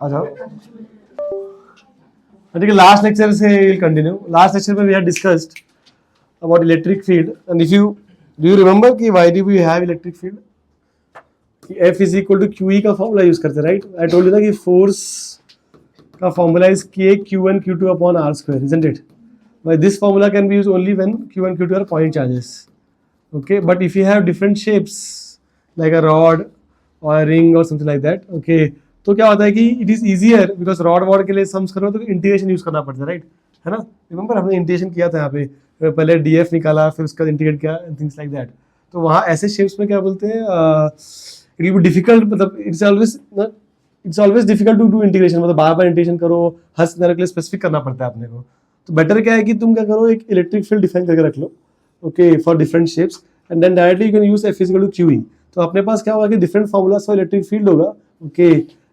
आ जाओ। ठीक है, लास्ट लेक्चर से विल कंटिन्यू। लास्ट लेक्चर में we have discussed about electric field and if you do you remember कि why do we have electric field, F is equal to q E का formula use करते हैं, right? I told you ना कि force का formula is K Q1 Q2 upon R square, isn't it? But this formula can be used only when Q1 Q2 are point charges. Okay, but if you have different shapes like a rod or a ring or something like that, okay, तो क्या होता है कि it is easier because rod वॉड के लिए sums करो तो इंटीग्रेशन यूज करना पड़ता है, राइट? है ना? रिमेंबर हमने इंटीग्रेशन किया था यहाँ पे, पहले DF निकाला फिर उसका इंटीग्रेट किया, थिंग्स लाइक दैट। तो वहाँ ऐसे शेप्स में क्या बोलते हैं, इट विल बी डिफिकल्ट, मतलब it's always difficult to do integration, मतलब बार बार इंटीग्रेशन करो, हर सिनेरियो के लिए स्पेसिफिक करना पड़ता है अपने को। तो बेटर क्या है कि तुम क्या करो, एक इलेक्ट्रिक फील्ड डिफाइन करके रख लो, okay, for different shapes and then directly you can use F equal to QE। तो अपने पास क्या होगा कि different formulas for electric field होगा, okay,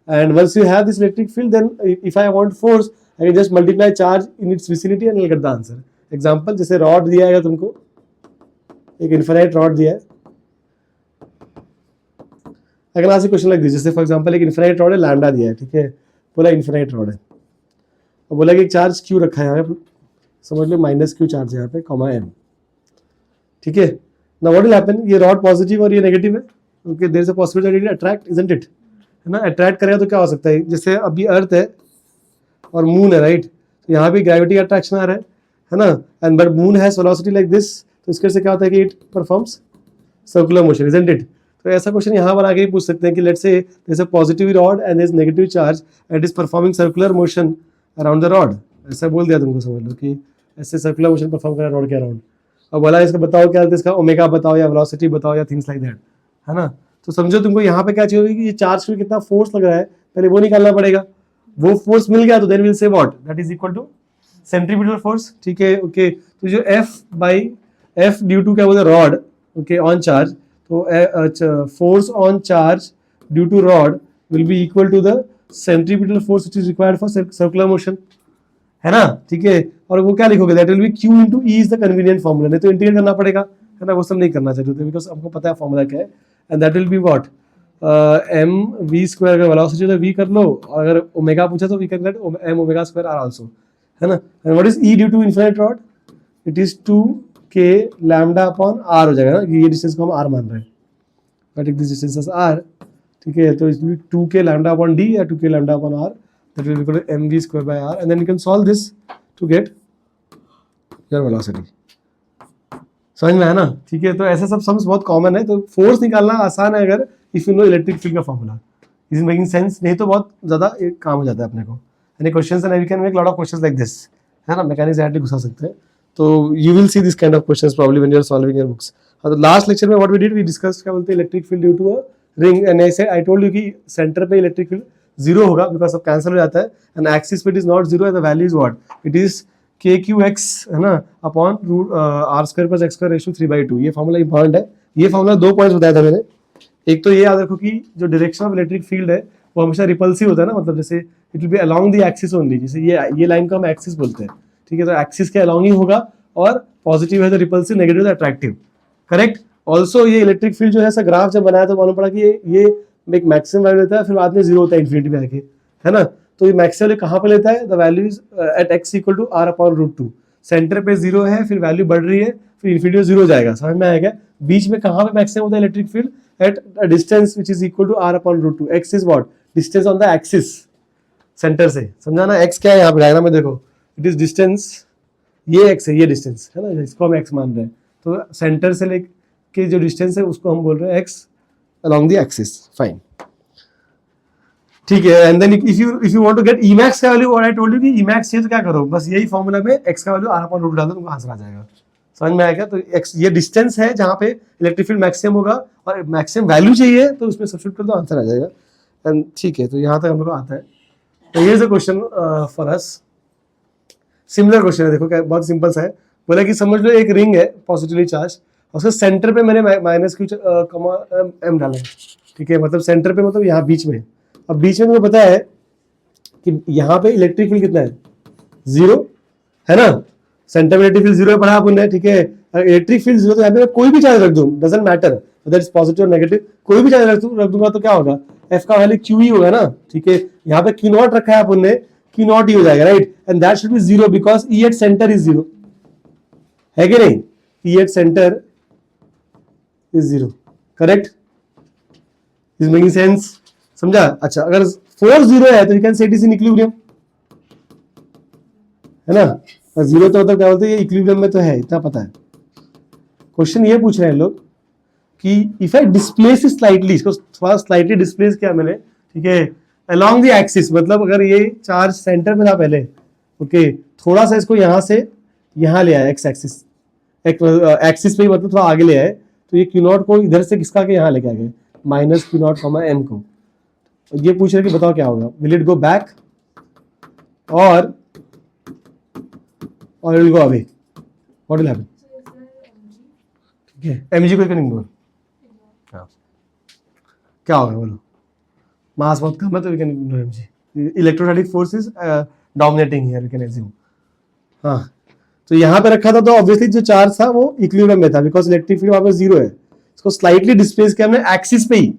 and once you have this electric field then if I want force I can just multiply charge in its vicinity and I get the answer. Example, जैसे rod दिया है तुमको, एक infinite rod दिया है, I can ask you question like this, जैसे for example एक infinite rod है, लैम्डा दिया है, ठीक है, पूरा इनफिनाइट रॉड है, और बोला कि एक चार्ज Q रखा है यहाँ पे, समझ लो -Q चार्ज है यहाँ पे, कॉमा M, ठीक है। नाउ व्हाट विल हैपन, ये रॉड पॉजिटिव और ये नेगेटिव है, okay, there is a possibility that it attract, isn't it? है ना? अट्रैक्ट करेगा तो क्या हो सकता है, जैसे अभी अर्थ है और मून है, राइट? तो यहाँ भी ग्रेविटी अट्रैक्शन आ रहा है ना? And but moon has velocity like this, तो इसके से क्या होता है कि it performs circular motion, isn't it? तो ऐसा क्वेश्चन यहाँ बना के ही पूछ सकते हैं कि let's say there is a positive rod and there is negative charge and is performing circular motion around the rod, ऐसा बोल दिया तुमको, समझ लो कि ऐसे सर्कुलर मोशन परफॉर्म कर रहा है रॉड के अराउंड, और बोला इसका बताओ क्या, इसका ओमेगा बताओ या वेलोसिटी बताओ या थिंग्स लाइक दैट, है ना? तो समझो तुमको यहाँ पे क्या चाहिए कि ये चार्ज पे कितना फोर्स लग रहा है, पहले वो निकालना पड़ेगा। वो फोर्स मिल गया तो then will say what, that is equal to centripetal force, ठीक है, ओके। तो जो F ड्यू टू क्या बोलते हैं, रॉड, ओके, ऑन चार्ज, तो force on charge due to rod will be equal to the centripetal force which is required for circular motion, है ना? ठीक है, और वो क्या लिखोगे, that will be Q into E is the convenient formula, नहीं तो इंटीग्रेट करना पड़ेगा, है ना? वो सब नहीं करना चाहिए बिकॉज हमको पता है फॉर्मूला क्या है, and that will be what, mv², अगर वेलोसिटी तो v कर लो, और अगर ओमेगा पूछा तो we can get m omega square r also, है ना? And what is E due to infinite rod, it is 2k lambda upon r हो जाएगा ना, ये डिस्टेंस को हम r मान रहे हैं, but this distance is r, ठीक है, तो इसमें 2k लैम्डा अपॉन d या 2k lambda upon r, that will be equal to mv² by r, and then you can solve this to get your velocity। समझ में है ना? ठीक है, तो ऐसे सब सम्स बहुत कॉमन है, तो फोर्स निकालना आसान है अगर if you know electric field का फॉर्मूला, इज मेकिंग सेंस? नहीं तो बहुत ज्यादा एक काम हो जाता है अपने को। Any questions and we can make lot of questions like this, है ना? मैकेनिक्स डायरेक्टली घुसा सकते हैं, तो you will see this kind of questions probably when you are solving your books. तो लास्ट लेक्चर में what we did, we discussed क्या बोलते हैं electric field due to a ring, and I told you कि centre पे electric field zero होगा because सब cancel हो जाता है, एंड एक्सिस पे it is not zero, the value is what, it is KQX, है ना, अपॉन r² + x² रेशो 3/2। ये फॉर्मूला इंपॉर्टेंट है, ये फॉर्मूला 2 पॉइंट्स बताया था मैंने। एक तो ये याद रखो कि जो डायरेक्शन ऑफ इलेक्ट्रिक फील्ड है वो हमेशा रिपल्सिव होता है ना, मतलब जैसे it will B along the axis only, जैसे ये लाइन को हम एक्सिस बोलते हैं, ठीक है, तो एक्सिस के अलोंग ही होगा, और पॉजिटिव है तो रिपल्सिव, नेगेटिव है तो अट्रैक्टिव, करेक्ट। ऑल्सो ये इलेक्ट्रिक फील्ड जो है ऐसा ग्राफ जब बनाया तो मालूम पड़ा कि ये एक मैक्सिमम वैल्यू लेता है, फिर बाद में जीरो होता है इन्फिनिटी में आके, है ना? तो ये मैक्सिमम वैल्यू कहाँ पे लेता है, the value is at x equal to r/√2, centre पे जीरो है, फिर वैल्यू बढ़ रही है, फिर इन्फिनिटी जीरो जाएगा, समझ में आएगा? बीच में कहाँ पे मैक्सिमम होता है electric field, at a distance which is equal to r/√2, x is what, distance on the axis, centre से, समझा ना? x क्या है यहाँ पे डायग्राम में देखो, इट इज डिस्टेंस, ये x है, ये डिस्टेंस है ना, इसको हम x मान रहे हैं, तो सेंटर से लेके जो डिस्टेंस है उसको हम बोल रहे हैं x along the axis, fine, ठीक है। And then if you want to get Emax का वैल्यू, और आई टोल्ड यू कि Emax चाहिए तो क्या करो, बस यही फॉर्मूला में x का वैल्यू r/√2 डाल दो, तुमको आंसर आ जाएगा, समझ में आएगा? तो x ये डिस्टेंस है जहाँ पे इलेक्ट्रिक फील्ड मैक्सिमम होगा, और मैक्सिमम वैल्यू चाहिए तो उसमें सब्स्टिट्यूट कर दो, आंसर आ जाएगा, एंड ठीक है, तो यहाँ तक हम लोग आता है। तो ये is a question for us, similar question है, देखो क्या बहुत सिंपल सा है। बोला कि समझ लो एक रिंग है पॉजिटिवली चार्ज, उसके सेंटर पे मैंने -Q, m डाला है, ठीक है, मतलब सेंटर पे मतलब यहाँ बीच में। अब बीच में तुम्हें पता है कि यहाँ पे इलेक्ट्रिक फील्ड कितना है, जीरो, है ना? सेंटर में इलेक्ट्रिक फील्ड जीरो पढ़ा आपने, ठीक है। इलेक्ट्रिक फील्ड जीरो, तो यहाँ पे कोई भी चार्ज रख दूँ, doesn't matter whether it's positive और नेगेटिव, कोई भी चार्ज रख दूंगा तो क्या होगा, एफ का वैल्यू क्यू ही होगा ना, ठीक है। यहाँ पे क्यू नॉट रखा है अपन ने, क्यू नॉट ही हो जाएगा, right, and that should be zero because E at centre is zero, है कि नहीं, E at centre is zero, correct, is making sense, समझा। अच्छा, अगर फोर्स जीरो है तो you can say it is in equilibrium, है ना, और जीरो तो मतलब क्या बोलते हैं, ये इक्विलिब्रियम में तो है, इतना पता है। क्वेश्चन ये पूछ रहे हैं लोग कि इफ आई डिस्प्लेस स्लाइटली, इसको थोड़ा स्लाइटली डिस्प्लेस किया मैंने, ठीक है, अलोंग द एक्सिस, मतलब अगर ये चार्ज सेंटर में था पहले, ओके, थोड़ा सा इसको यहां से यहां ले आया, एक्स एक्सिस, एक्सिस पे ही मतलब थोड़ा आगे ले आए, तो ये क्यू नॉट को इधर से किसका के यहाँ लेके आ गए, minus Q naught comma M को। ये पूछ रहे कि बताओ क्या होगा, विल इट गो बैक और it will go away, what will happen, ठीक है, एमजी को कैन इग्नोर, क्या होगा बोलो, मास बहुत कम है तो we can ignore MG, electrostatic force is dominating here, we can assume. हाँ, तो यहाँ पे रखा था तो ऑब्वियसली जो चार्ज था वो इक्विलिब्रियम में था बिकॉज इलेक्ट्रिक फील्ड वहां पे जीरो है, इसको स्लाइटली डिस्प्लेस किया हमने एक्सिस पे ही,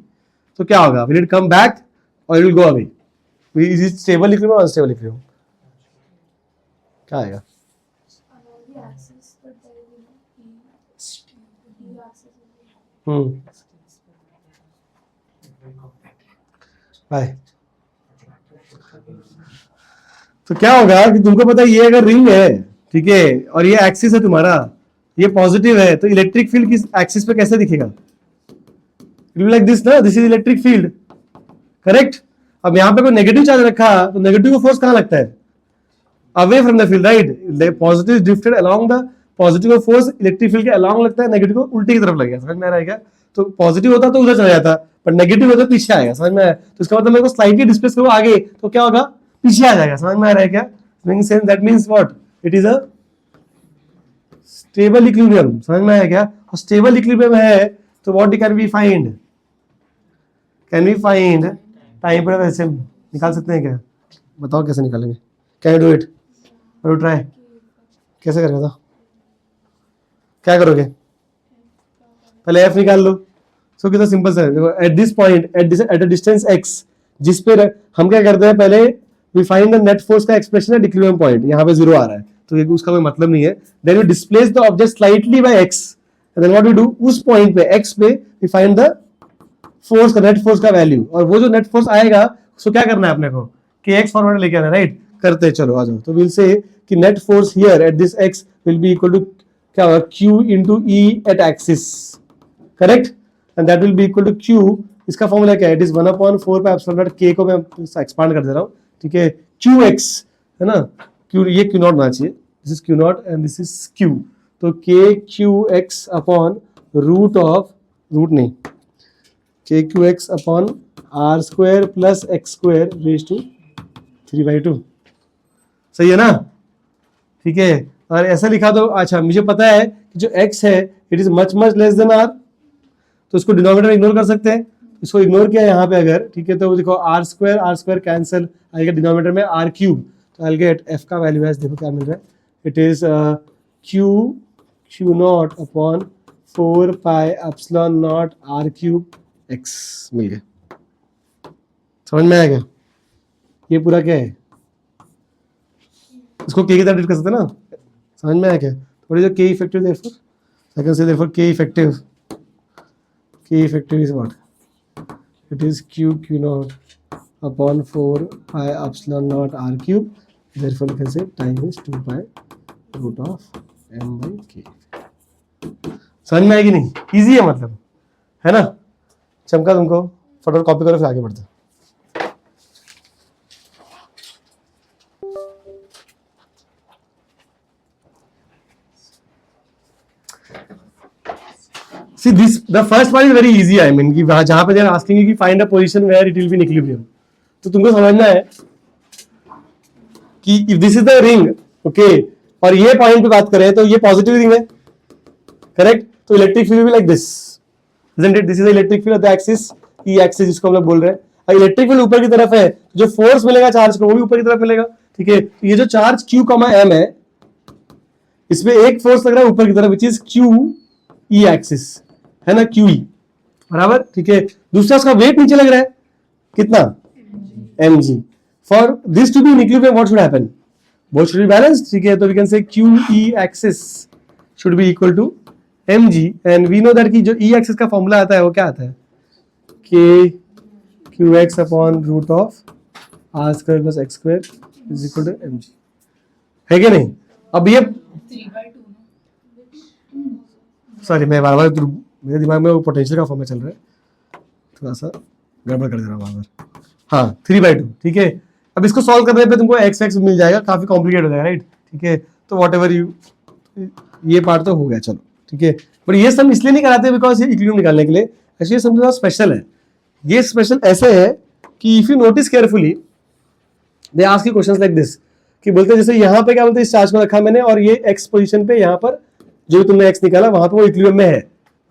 तो क्या होगा, विल इट कम बैक और it will go away, is it stable equilibrium और अनस्टेबल इक्विलिब्रियम, क्या आएगा, बाय। तो क्या होगा कि तुमको पता है ये अगर रिंग है, ठीक है, और ये एक्सिस है तुम्हारा, ये पॉजिटिव है, तो इलेक्ट्रिक फील्ड किस एक्सिस पे कैसे दिखेगा, इट विल लाइक दिस ना, this is electric field, correct. अब यहाँ पे कोई नेगेटिव चार्ज रखा तो नेगेटिव को फोर्स कहाँ लगता है, away from the field, right, positive drifted along the positive force electric field के अलोंग लगता है, नेगेटिव को उल्टी की तरफ लगेगा, समझ में आ रहा है क्या, तो पॉजिटिव होता तो उधर चला जाता, पर नेगेटिव होता तो पीछे आएगा, समझ में आया, तो इसका मतलब मेरे को स्लाइटली डिस्प्लेस करो आगे तो क्या होगा, पीछे आ जाएगा, समझ में आ रहा है क्या, that means what, it is a stable equilibrium, समझ में आया क्या, और स्टेबल इक्विलिब्रियम है तो what can we find, time पर वैसे निकाल सकते हैं क्या, बताओ कैसे निकालेंगे, can you do it, do try, कैसे करेगा था, क्या करोगे, पहले एफ निकाल लो, सो कितना सिंपल सा है, देखो at this point, at a distance X, जिस पे हम क्या करते हैं, पहले we find the net force का एक्सप्रेशन एट इक्विलिब्रियम पॉइंट, यहाँ पे जीरो आ रहा है तो ये उसका कोई मतलब नहीं है, then we displace the object slightly by X, and then what we do, उस पॉइंट पे एक्स पे वी फाइंड द फोर्स का, नेट फोर्स का वैल्यू, और वो जो नेट फोर्स आएगा उसको क्या करना है अपने को, के एक्स फॉर्मेट लेके आना, राइट, करते चलो आ जाओ, तो विल से कि net force here at this X will be equal to क्या होगा, q into E at axis, correct, and that will be equal to q, इसका फॉर्मूला क्या है, it is 1/4 pi epsilon naught k को मैं expand कर दे रहा हूँ, ठीक है, qx है ना, q ये q नॉट होना चाहिए, this is q naught and this is q, तो k qx upon root of, root नहीं, k qx upon r square plus x square raise to 3/2, सही है ना, ठीक है, और ऐसा लिखा दो, अच्छा मुझे पता है कि जो x है it is much less than r, तो इसको डिनोमिनेटर इग्नोर कर सकते हैं, इसको इग्नोर किया यहाँ पे अगर, ठीक है, तो देखो r स्क्वायर कैंसिल आएगा डिनोमिनेटर में r क्यूब, तो आई गेट f का वैल्यू है, देखो क्या मिल रहा है, it is q naught upon 4 pi epsilon naught r cube x मिल गया, समझ में आएगा, ये पूरा क्या है, इसको k की तरह ट्रीट कर सकते हैं ना, समझ में आया क्या, थोड़ी जो k effective, therefore I can say therefore k effective is what, it is q naught upon 4 pi epsilon naught r cube, therefore you can say time is 2 pi root of m by k, समझ में आएगी नहीं, easy है मतलब, है ना, चमका तुमको, फटाफट कॉपी करो फिर आगे बढ़ते हैं। See this, the first one is very easy, I mean कि जहां पे asking कि find a position where it will be in equilibrium, तो तुमको समझना है कि if this is the ring, okay, और ये पॉइंट पे बात करें तो ये पॉजिटिव रिंग है, करेक्ट, तो इलेक्ट्रिक फील्ड भी like this, isn't it, this is the electric field of the axis, e axis जिसको हम लोग बोल रहे हैं, और इलेक्ट्रिक फील्ड ऊपर की तरफ है, जो फोर्स मिलेगा चार्ज को वो भी ऊपर की तरफ मिलेगा, ठीक है, तो ये जो चार्ज q, m है, इसमें एक फोर्स लग रहा है ऊपर की तरफ which is q e axis, है ना, QE बराबर, ठीक है, दूसरा उसका वेट नीचे लग रहा है, कितना mg. For this to be in equilibrium, what should happen? Both should be balanced. ठीक है, तो we can say QE axis should be equal to mg, and we know that कि जो E axis का फॉर्मूला आता है वो क्या आता है? K QX upon root of R square plus X square is equal to mg. है कि नहीं? अब ये 3/2 सॉरी मैं बार बार मेरे दिमाग में वो पोटेंशियल का फॉर्मूला चल रहा है, थोड़ा सा गड़बड़ कर दे रहा हूँ बार बार. हाँ 3/2. ठीक है, अब इसको सॉल्व करने पे तुमको एक्स एक्स मिल जाएगा, काफी कॉम्प्लिकेट हो जाएगा, राइट. ठीक है, तो वॉट एवर यू, ये पार्ट तो हो गया, चलो ठीक है. बट ये सम इसलिए नहीं कराते बिकॉज ये इक्विलिब्रियम निकालने के लिए. एक्चुअली सम थोड़ा स्पेशल है. ये स्पेशल ऐसे है कि if you notice carefully they ask you questions like this, कि बोलते हैं जैसे यहाँ पे क्या बोलते हैं, इस चार्ज को रखा मैंने और ये एक्स पोजीशन पे यहाँ पर जो तुमने एक्स निकाला वहां पे वो इक्विलिब्रियम में है.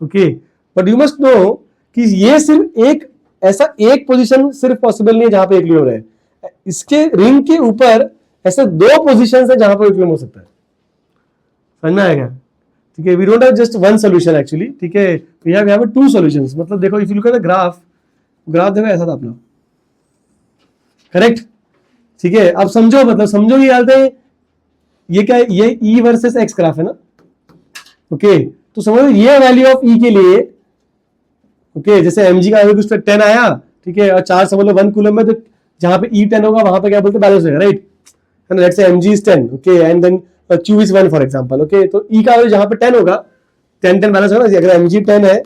Okay, but you must no कि ये सिर्फ एक ऐसा एक पोजीशन सिर्फ पॉसिबल नहीं है जहां पे इक्विलिब्रियम है. इसके रिंग के ऊपर ऐसे दो पोजीशंस है जहां पर इक्विलिब्रियम हो सकता है. समझ में आएगा? ठीक है, we don't have just one solution actually. ठीक है, वी हैव टू सॉल्यूशंस. मतलब देखो if you look at the graph देखो ऐसा था अपना, करेक्ट. ठीक है, अब समझो, मतलब समझो ये हालत है, ये क्या है, ये E वर्सेस X ग्राफ है ना. ओके, तो समझो ये वैल्यू ऑफ E के लिए, ओके, जैसे mg का वैल्यू कुछ 10 आया, ठीक है, और चार्ज समझ लो 1 कूलम में, तो जहां पे E 10 होगा वहां पे क्या बोलते हैं, बैलेंस होगा, right. And let's say mg is 10, okay, and then q is 1 for example. Okay, तो E का वैल्यू जहां पे 10 होगा, 10 बैलेंस होगा ना. अगर mg 10 है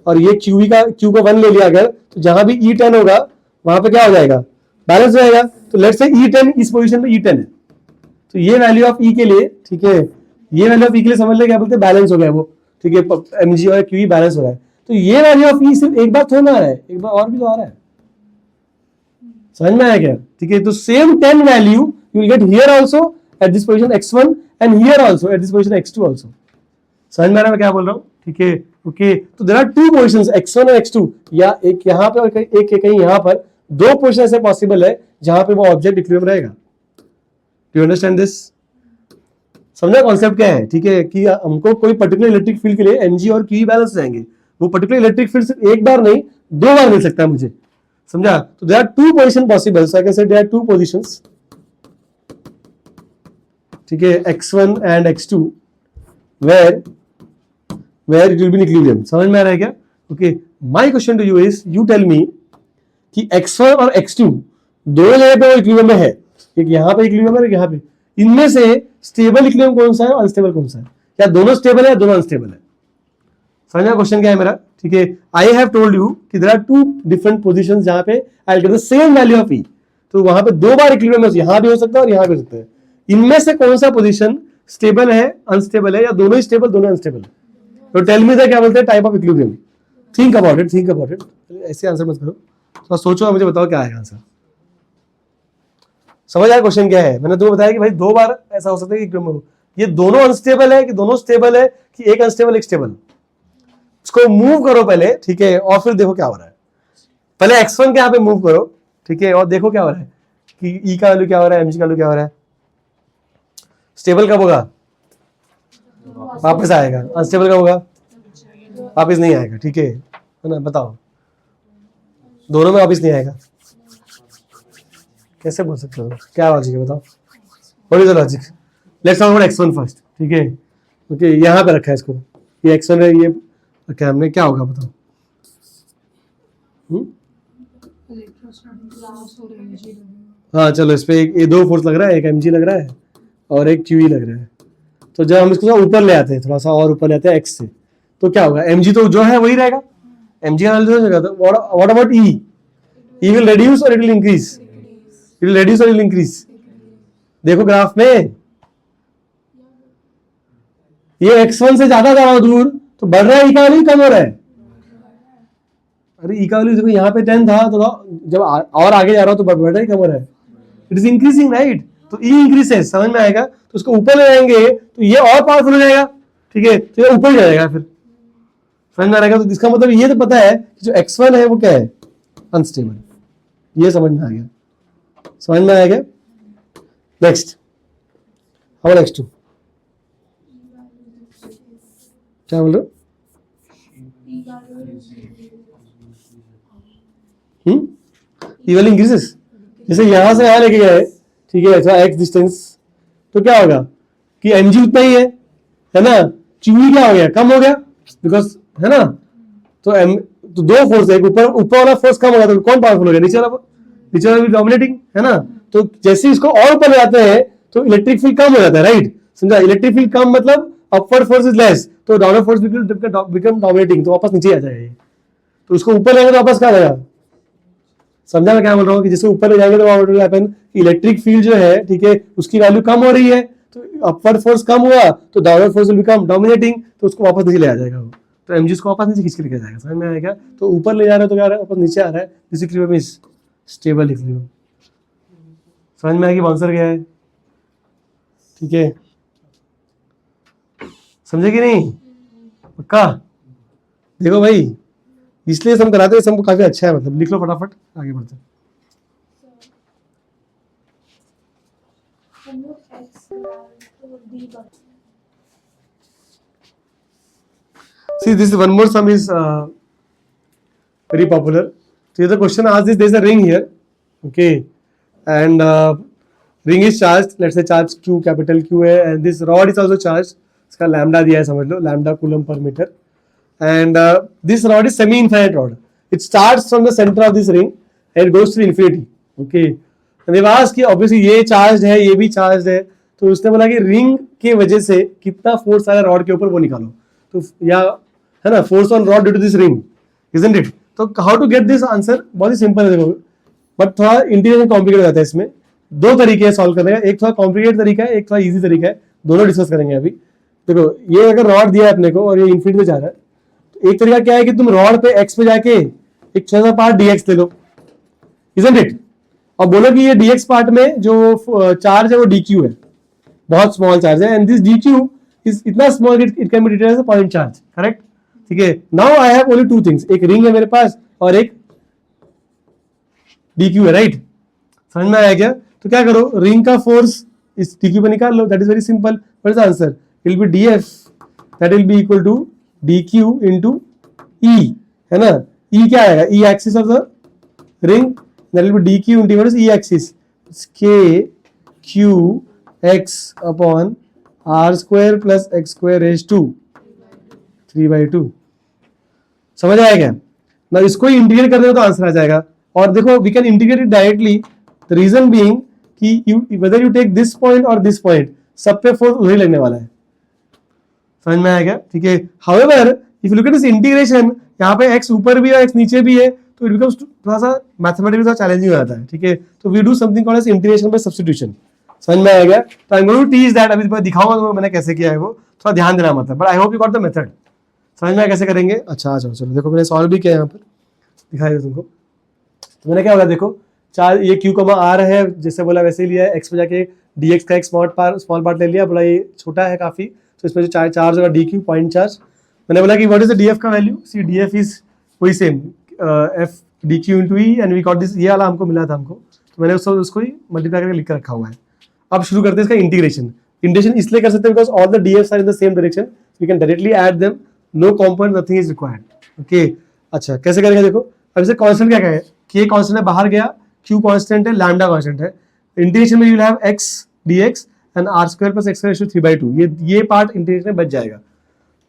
और ये q को 1 ले लिया अगर, तो जहां भी E 10 होगा वहां पे क्या हो जाएगा, बैलेंस हो जाएगा. तो लेट्स से E 10 इस पोजीशन पे E 10 है, तो ये वैल्यू ऑफ E के लिए, ठीक है, ये वैल्यू ऑफ E के लिए समझ ले क्या बोलते हैं, बैलेंस हो गया वो. ठीक है, mg और q बैलेंस हो रहा है. तो ये वैल्यू ऑफ E सिर्फ एक बार थोड़ा ना आ रहा है, एक बार और भी तो आ रहा है. समझ में आया क्या? ठीक है, तो same 10 value you will get here also at this position x1 and here also at this position x2 also. समझ में आ रहा है मैं क्या बोल रहा हूं? ठीक है, ओके. तो there are two positions x1 और x2, या एक यहां पे और एक कहीं यहां पर. दो पोजीशन ऐसे पॉसिबल है जहां पे वो ऑब्जेक्ट इक्विलिब्रियम रहेगा. Do you understand this? समझा कॉन्सेप्ट क्या है? ठीक है, कि हमको कोई पर्टिकुलर इलेक्ट्रिक फील्ड के लिए mg और q बैलेंस जाएंगे. वो पर्टिकुलर इलेक्ट्रिक फील्ड सिर्फ एक बार नहीं 2 बार मिल सकता है मुझे. समझा? तो there are two position possible, so I can say there are two positions. ठीक है, x1 and x2 where it will be in equilibrium. समझ में आ रहा है क्या? Okay, my question to you is, you tell me कि x1 और x2 दोनों जगह पे वो इक्विलिब्रियम में है. एक यहां पे इक्विलिब्रियम है, एक यहां पे. इनमें से स्टेबल इक्विलिब्रियम कौन सा है और अनस्टेबल कौन सा है? या दोनों स्टेबल है या दोनों अनस्टेबल है? समझना क्वेश्चन क्या है मेरा? ठीक है, आई हैव टोल्ड यू कि there are two different positions जहां पे I will get the same value of E. तो वहां पे दो बार इक्विलिब्रियम यहां भी हो सकता है और यहां भी हो सकता है. इनमें से कौन सा पोजीशन स्टेबल है, अनस्टेबल है, या दोनों ही स्टेबल दोनों अनस्टेबल है? तो टेल मी द क्या बोलते हैं type of equilibrium. Think about it. ऐसे आंसर मत करो, तो सोचो, मुझे बताओ क्या आएगा आंसर. समझ आया क्वेश्चन क्या है? मैंने तुम्हें बताया कि भाई दो बार ऐसा हो सकता है कि ये दोनों अनस्टेबल है कि दोनों स्टेबल है, कि एक अनस्टेबल एक स्टेबल. इसको मूव करो पहले, ठीक है, और फिर देखो क्या हो रहा है. पहले x1 के यहाँ पे मूव करो, ठीक है, और देखो क्या हो रहा है कि E का वैल्यू क्या हो रहा है, mg का वैल्यू क्या हो रहा है. स्टेबल कब होगा? वापस आएगा. अनस्टेबल कब होगा? वापस नहीं आएगा. ठीक है ना, बताओ, दोनों में वापस नहीं आएगा. कैसे बोल सकते हो? क्या लॉजिक है बताओ? What is the logic? Let's talk about x1 first. ठीक है, ओके, यहां पे रखा है इसको, ये x1 है, ये क्या हमने क्या होगा बताओ? हाँ चलो, इस पे एक दो फोर्स लग रहा है, एक mg लग रहा है और एक QE लग रहा है. तो जब हम इसको ऊपर ले आते हैं, थोड़ा सा और ऊपर ले आते हैं x से, तो क्या होगा? mg तो जो है वही रहेगा, mg का वैल्यू हो जाएगा. What about E? E will reduce और it will increase? It will reduce और इट विल इंक्रीज. देखो ग्राफ में, ये x1 से ज्यादा जा रहा हो दूर तो बढ़ रहा है, E का वैल्यू कम हो रहा है. अरे E का वैल्यू देखो यहाँ पे 10 था, तो जब और आगे जा रहा हो तो बढ़ रहा है, कम हो रहा है? It is increasing, right. तो E इंक्रीजेस. समझ में आएगा? तो उसको ऊपर ले जाएंगे तो ये और पावरफुल हो जाएगा. ठीक है, तो ये ऊपर ही जाएगा फिर. समझ में आएगा? तो इसका मतलब ये तो पता है कि जो x1 है वो क्या है, अनस्टेबल. ये समझ में आ गया? समझ में आएगा? Next, how about x2? क्या बोल रहे हो? ये वैल्यू इंक्रीजेस। जैसे यहाँ से यहाँ लेके गए, ठीक है, ऐसा एक्स डिस्टेंस, तो क्या होगा कि mg उतना ही है ना, q क्या हो गया, कम हो गया, बिकॉज है ना, तो दो फोर्स है, ऊपर वाला फोर्स कम होगा तो कौन पावरफुल हो गया, नीचे वाला भी डोमिनेटिंग है ना। तो जैसे इसको और ऊपर ले जाते हैं तो इलेक्ट्रिक फील्ड कम हो जाता है, राइट, समझा, इलेक्ट्रिक फील्ड कम मतलब अपवर्ड फोर्स इज लेस, तो डाउनवर्ड फोर्स बिकम डोमिनेटिंग, तो वापस नीचे आ जाएगा ये। तो उसको ऊपर ले जाएंगे तो वापस क्या आएगा, समझा मैं क्या बोल रहा हूँ, कि जैसे ऊपर ले जाएंगे तो what will happen, electric field जो है, ठीक है, उसकी वैल्यू कम हो रही है, तो अपवर्ड फोर्स कम हुआ तो downward force will become dominating, तो उसको वापस नीचे ले आ जाएगा वो, तो एमजी उसको वापस नीचे खींच के लेके जाएगा। समझ में आएगा, तो ऊपर ले जा रहे हो तो क्या आ रहा है, वापस नीचे आ रहा है, बेसिकली मैं स्टेबल लिख लियो। समझ में आएगी आंसर क्या है, ठीक है, समझे कि नहीं, पक्का, देखो भाई, इसलिए हम कराते हैं, हमको काफी अच्छा है, मतलब लिख लो फटाफट, आगे बढ़ते हैं। See, this one more sum is very popular. So here the question asks is, there is a ring here, okay, and ring is charged. Let's say charge Q, capital Q है, and this rod is also charged. इसका lambda दिया है, समझ लो, lambda coulomb per meter. And this rod is semi-infinite rod. It starts from the center of this ring and it goes to infinity. Okay. And they've asked कि obviously ये charged है, ये भी charged है, तो उसने बोला कि ring के वजह से कितना फोर्स आया रॉड के ऊपर वो निकालो, तो या है ना, force on rod due to this ring, isn't it? तो how to get this answer, बहुत ही सिंपल है, देखो, बट थोड़ा इंटीग्रेशन कॉम्प्लिकेट हो जाता है इसमें। दो तरीके हैं सॉल्व करने का, एक थोड़ा कॉम्प्लिकेटेड तरीका है, एक थोड़ा इजी तरीका है, दोनों डिस्कस करेंगे अभी। देखो, ये अगर रॉड दिया है अपने को और ये इन्फिनिटी पे जा रहा है, तो एक तरीका क्या है कि तुम रॉड पे एक्स पे जाके एक छोटा सा पार्ट dx ले लो, isn't it? और बोलो कि ये dx पार्ट में जो चार्ज है वो dq है, बहुत स्मॉल चार्ज है, एंड दिस dq इज इतना small it can be written as a point charge, correct, ठीक है। Now I have only two things, एक रिंग है मेरे पास और एक dq है, राइट, समझ में आया क्या? तो क्या करो, रिंग का फोर्स इस dq पे निकाल लो, that is very simple, what is the answer, it will be df, that will be equal to dq into e, है ना, e क्या आएगा, e axis of the ring, that will be dq into what is e axis, k q x upon r square plus x square raised to 3/2। समझ आया क्या? ना इसको ही integrate कर दो तो आंसर आ जाएगा। और देखो, we can integrate it directly, the reason being कि you whether you take this point और दिस पॉइंट, सब पे फोर्स वही लगने वाला है। समझ में आएगा, ठीक है। However if you look at this integration, यहाँ पे x ऊपर भी है x नीचे भी है, तो इट बिकम्स थोड़ा सा मैथमेटिकली चैलेंजिंग हो जाता है, ठीक है। तो we do something called as integration by substitution. समझ में आएगा, तो I am going to teach that, अभी दिखाऊंगा तो मैंने कैसे किया है वो, थोड़ा ध्यान देना मतलब, but I hope you got the method. समझ में आया कैसे करेंगे? अच्छा आ जाओ, चलो देखो, मैंने सॉल्व भी किया यहाँ पर, दिखाई तुमको। तो मैंने क्या होगा, देखो, चार ये q, r है, जैसे बोला वैसे ही लिया है, x पे जाके dx का एक स्मॉल पार्ट ले लिया, बोला ये छोटा है काफी, तो इसमें जो चार्ज होगा dq, पॉइंट चार्ज। मैंने बोला कि व्हाट इज द df का वैल्यू, सी df इज वही same f dq into e, and we got this, ये वाला हमको मिला था हमको, तो मैंने उसको ही मल्टीप्लाई करके लिख कर रखा हुआ है। अब शुरू करते हैं इसका इंटीग्रेशन। इंटीग्रेशन इसलिए कर सकते हैं because all the dfs are in the same direction, we can directly add them, no component, nothing is required, okay. अच्छा, कैसे करेंगे, देखो, अब इसे कांस्टेंट क्या है, k कांस्टेंट है, बाहर गया, q कांस्टेंट है, लैम्डा कांस्टेंट है, इंटीग्रेशन में you will have x dx and r square plus x square 3/2, ये पार्ट इंटीग्रेशन में बच जाएगा।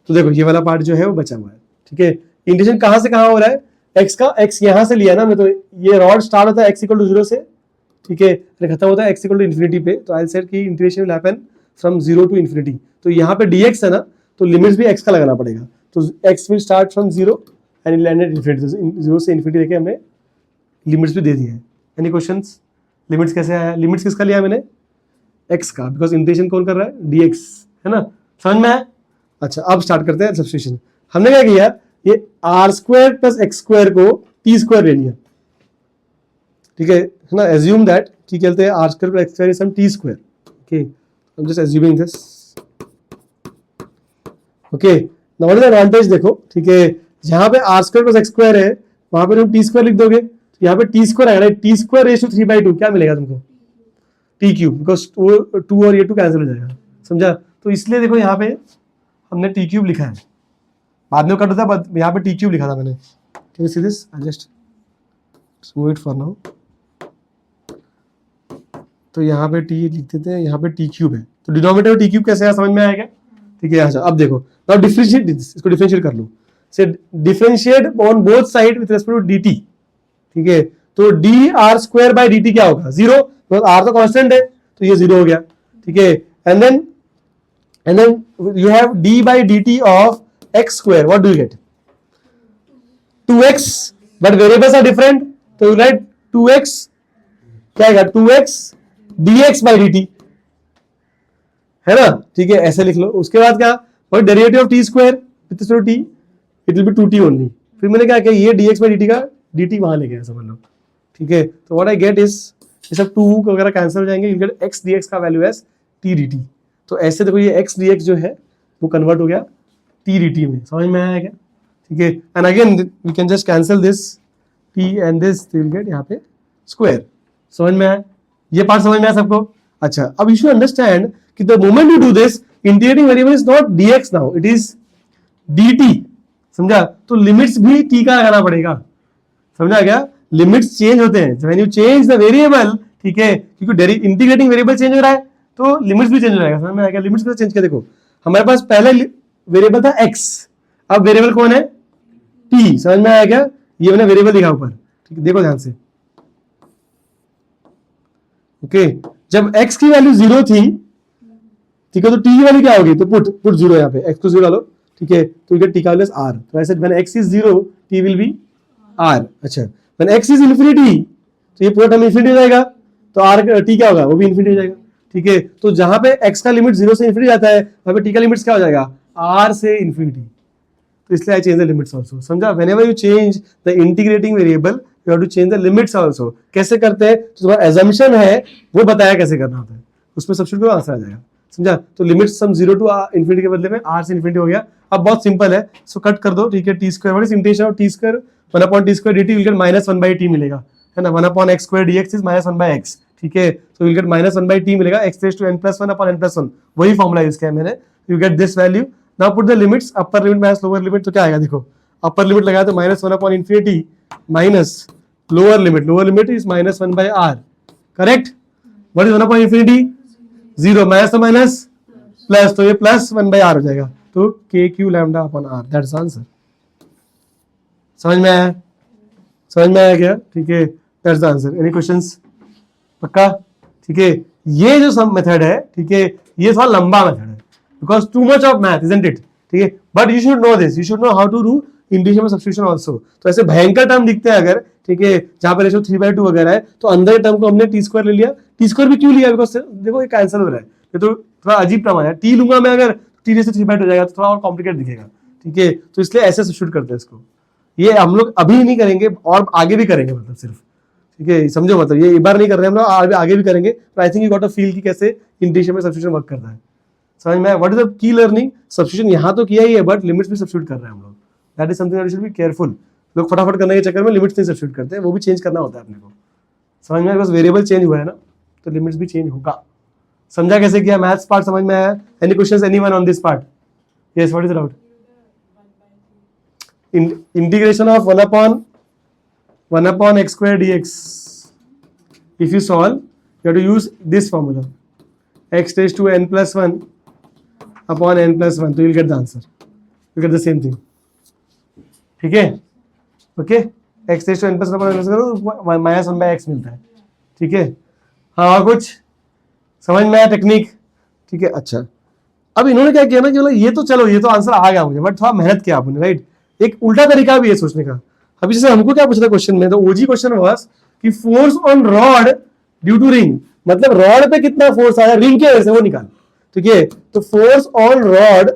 तो देखो, ये वाला पार्ट जो है वो बचा हुआ है, ठीक है। इंटीग्रेशन कहां से कहां हो रहा है, x का x यहां से लिया ना मैं, तो ये रॉड स्टार्ट होता है x = 0 से, ठीक है, खत्म होता है x = इन्फिनिटी पे, तो आई सेड कि integration will happen from 0 to infinity. तो यहाँ पे dx है ना, तो लिमिट्स भी x का लगाना पड़ेगा, तो x will start from 0 and land at infinity, 0 से इन्फिनिटी देके हमने लिमिट्स भी दे दी है। Any questions? लिमिट्स कैसे आया, लिमिट्स किसका लिया मैंने, x का, बिकॉज इंटीग्रेशन कौन कर रहा है, dx, है ना, समझ में आया? अच्छा, अब स्टार्ट करते हैं सब्स्टिट्यूशन। हमने क्या किया, ये r square plus x square को t स्क्वायर ले लिया, ठीक है ना, एज्यूम दैट कि कहते हैं r square plus x square is some t square, okay, I am just assuming this, okay. Now what is the advantage, देखो, ठीक है, जहां पे r square plus x square है वहां पे तुम t स्क्वायर लिख दोगे, तो यहाँ पे t स्क्वायर आएगा, t स्क्वायर रेज़ टू 3/2 क्या मिलेगा तुमको, t क्यूब, बिकॉज 2 और ये 2 कैंसिल हो जाएगा, समझा। तो इसलिए देखो यहाँ पे हमने t क्यूब लिखा है, बाद में कट होता है, यहाँ पे t क्यूब लिखा था मैंने, can you see this, I just move it for now, तो यहाँ पे टी लिख देते हैं, यहाँ पे टी क्यूब है, तो डिनोमिनेटर में टी क्यूब कैसे है समझ में आएगा? ठीक है। अच्छा अब देखो, नाउ डिफरेंशिएट, इसको डिफरेंशिएट कर लो, say differentiate on both side with respect to dt, ठीक है। तो d r square by dt क्या होगा? 0, तो आर तो कांस्टेंट है तो ये 0 हो गया, ठीक है। And then you have d by dt of x square, what do you get? 2x, but variables are different, तो यू राइट 2x क्या आएगा? 2x dx by dt, है ना, ठीक है, ऐसे लिख लो। उसके बाद क्या? वही derivative of t square with respect to t, it will be 2t only. फिर मैंने क्या किया, ये dx by dt का dt वहां ले गया, समझ लो, ठीक है। तो व्हाट आई गेट इज, ये सब 2 वगैरह कैंसिल हो जाएंगे, यू गेट x dx का वैल्यू एज t dt। तो ऐसे देखो ये x dx जो है वो कन्वर्ट हो गया t dt में, समझ में आया क्या? ठीक है। And again we can just cancel this t and this, तो विल गेट यहाँ पे स्क्वायर। समझ में आया? ये पार्ट समझ में आया सबको? अच्छा, अब यू शुड अंडरस्टैंड कि the moment you do this, integrating variable is not dx now, it is dt, समझा? तो लिमिट्स भी t का लगाना पड़ेगा, समझा क्या? लिमिट्स चेंज होते हैं when you change the variable, ठीक है, क्योंकि इंटीग्रेटिंग वेरिएबल चेंज हो रहा है तो लिमिट्स भी चेंज हो जाएगा। समझ में आएगा? लिमिट्स कैसे चेंज किया? देखो हमारे पास पहले वेरिएबल था x, अब वेरिएबल कौन है? t। समझ में आया क्या? ये मैंने वेरिएबल लिखा ऊपर, ठीक है, देखो ध्यान से। ओके, जब x की वैल्यू 0 थी, ठीक है, तो t की वैल्यू क्या होगी? तो पुट 0 यहाँ पे, x को 0 डालो, ठीक है, तो you get t का वैल्यू r। तो ऐसे when x is 0 t will be r। अच्छा, व्हेन x is infinity, तो ये पूरा टर्म इंफिनिटी हो जाएगा, तो r t क्या होगा? वो भी इंफिनिटी हो जाएगा, ठीक है। तो जहां पे x का लिमिट 0 से इंफिनिटी जाता है, वहां पे t का लिमिट क्या हो जाएगा? r से इंफिनिटी। तो इसलिए I change the limits also, समझा? Whenever you change the integrating variable you have to change the limits also. कैसे करते हैं? तो तुम्हारा assumption है वो बताया कैसे करना होता है, उसमें सब्स्टिट्यूट करो, आंसर आ जाएगा, समझा? तो लिमिट सम 0 टू इंफिनिटी के बदले में r से इंफिनिटी हो गया। अब बहुत सिंपल है, सो कट कर दो, ठीक है। T square, what is integration of t square? 1/t square dt will get -1/t मिलेगा, है ना। 1/x square dx is -1/x, ठीक है। तो विल गेट -1/t मिलेगा, x raised to n+1/n+1, वही फॉर्मूला यूज किया है मैंने। You get this value. Now put the limits, upper limit minus lower limit, तो क्या आएगा? देखो अपर लिमिट लगाया तो -1/∞ minus lower limit is -1/r, correct. What is 1/∞? 0, minus तो माइनस प्लस, तो ये +1/r हो जाएगा, तो kq λ/r, दैट्स आंसर। समझ में आया? समझ में आया क्या? ठीक है, that's the answer. Any questions? पक्का? ठीक है, ये जो सब मेथड है, ठीक है, ये थोड़ा लंबा मेथड है because too much of math, isn't it? ठीक है, but you should know this, you should know how to do integration में सब्स्टिट्यूशन आल्सो। तो ऐसे भयंकर टर्म दिखते हैं अगर, ठीक है, जहां पर रेशियो 3/2 वगैरह है, तो अंदर के टर्म को हमने टी स्क्वायर ले लिया। टी स्क्वायर भी क्यों लिया? बिकॉज देखो ये कैंसिल हो रहा है, ये तो थोड़ा अजीब टर्म है। टी लूंगा मैं अगर, टी रेशियो 3/2 हो जाएगा तो थोड़ा और कॉम्प्लिकेट दिखेगा, ठीक है। तो इसलिए ऐसे सब्स्टिट्यूट करते हैं इसको। ये हम लोग अभी नहीं करेंगे और आगे भी करेंगे, मतलब सिर्फ, ठीक है, समझो, मतलब ये एक बार नहीं कर रहे हैं हम लोग, आगे भी करेंगे। तो आई think you got a feel कि कैसे इंटीग्रेशन में सब्स्टिट्यूशन वर्क करता है। समझ में? What is the key learning? Substitution यहाँ तो किया ही है, बट लिमिट्स भी सब्स्टिट्यूट कर रहे हैं हम लोग। That is something that you should be careful. लोग फटाफट करने के चक्कर में लिमिट्स नहीं सब्स्टिट्यूट करते हैं, वो भी चेंज करना होता है अपने को। समझ में? बस वेरिएबल चेंज हुआ है ना, तो लिमिट्स भी चेंज होगा। समझा कैसे किया? मैथ्स पार्ट समझ में आया? Any questions anyone on this part? Yes, what is the doubt? Integration of 1/x square dx. If you solve, you have to use this formula, x raised to n+1 upon n+1, so you will get the answer. You get the same thing. ठीक है? Okay, x raised to n+1 upon n+1 करो, -1/x मिलता है, ठीक है। हाँ, और कुछ समझ में आया टेक्निक? ठीक है। अच्छा, अब इन्होंने क्या किया ना कि ये तो चलो, ये तो आंसर आ गया मुझे, बट थोड़ा मेहनत किया आपने, राइट। एक उल्टा तरीका भी है सोचने का। अभी जैसे हमको क्या पूछा था क्वेश्चन में, तो ओजी क्वेश्चन वाज कि force on rod due to ring, मतलब रॉड पे कितना फोर्स आया रिंग के वजह से, वो निकाल, ठीक है। तो force on rod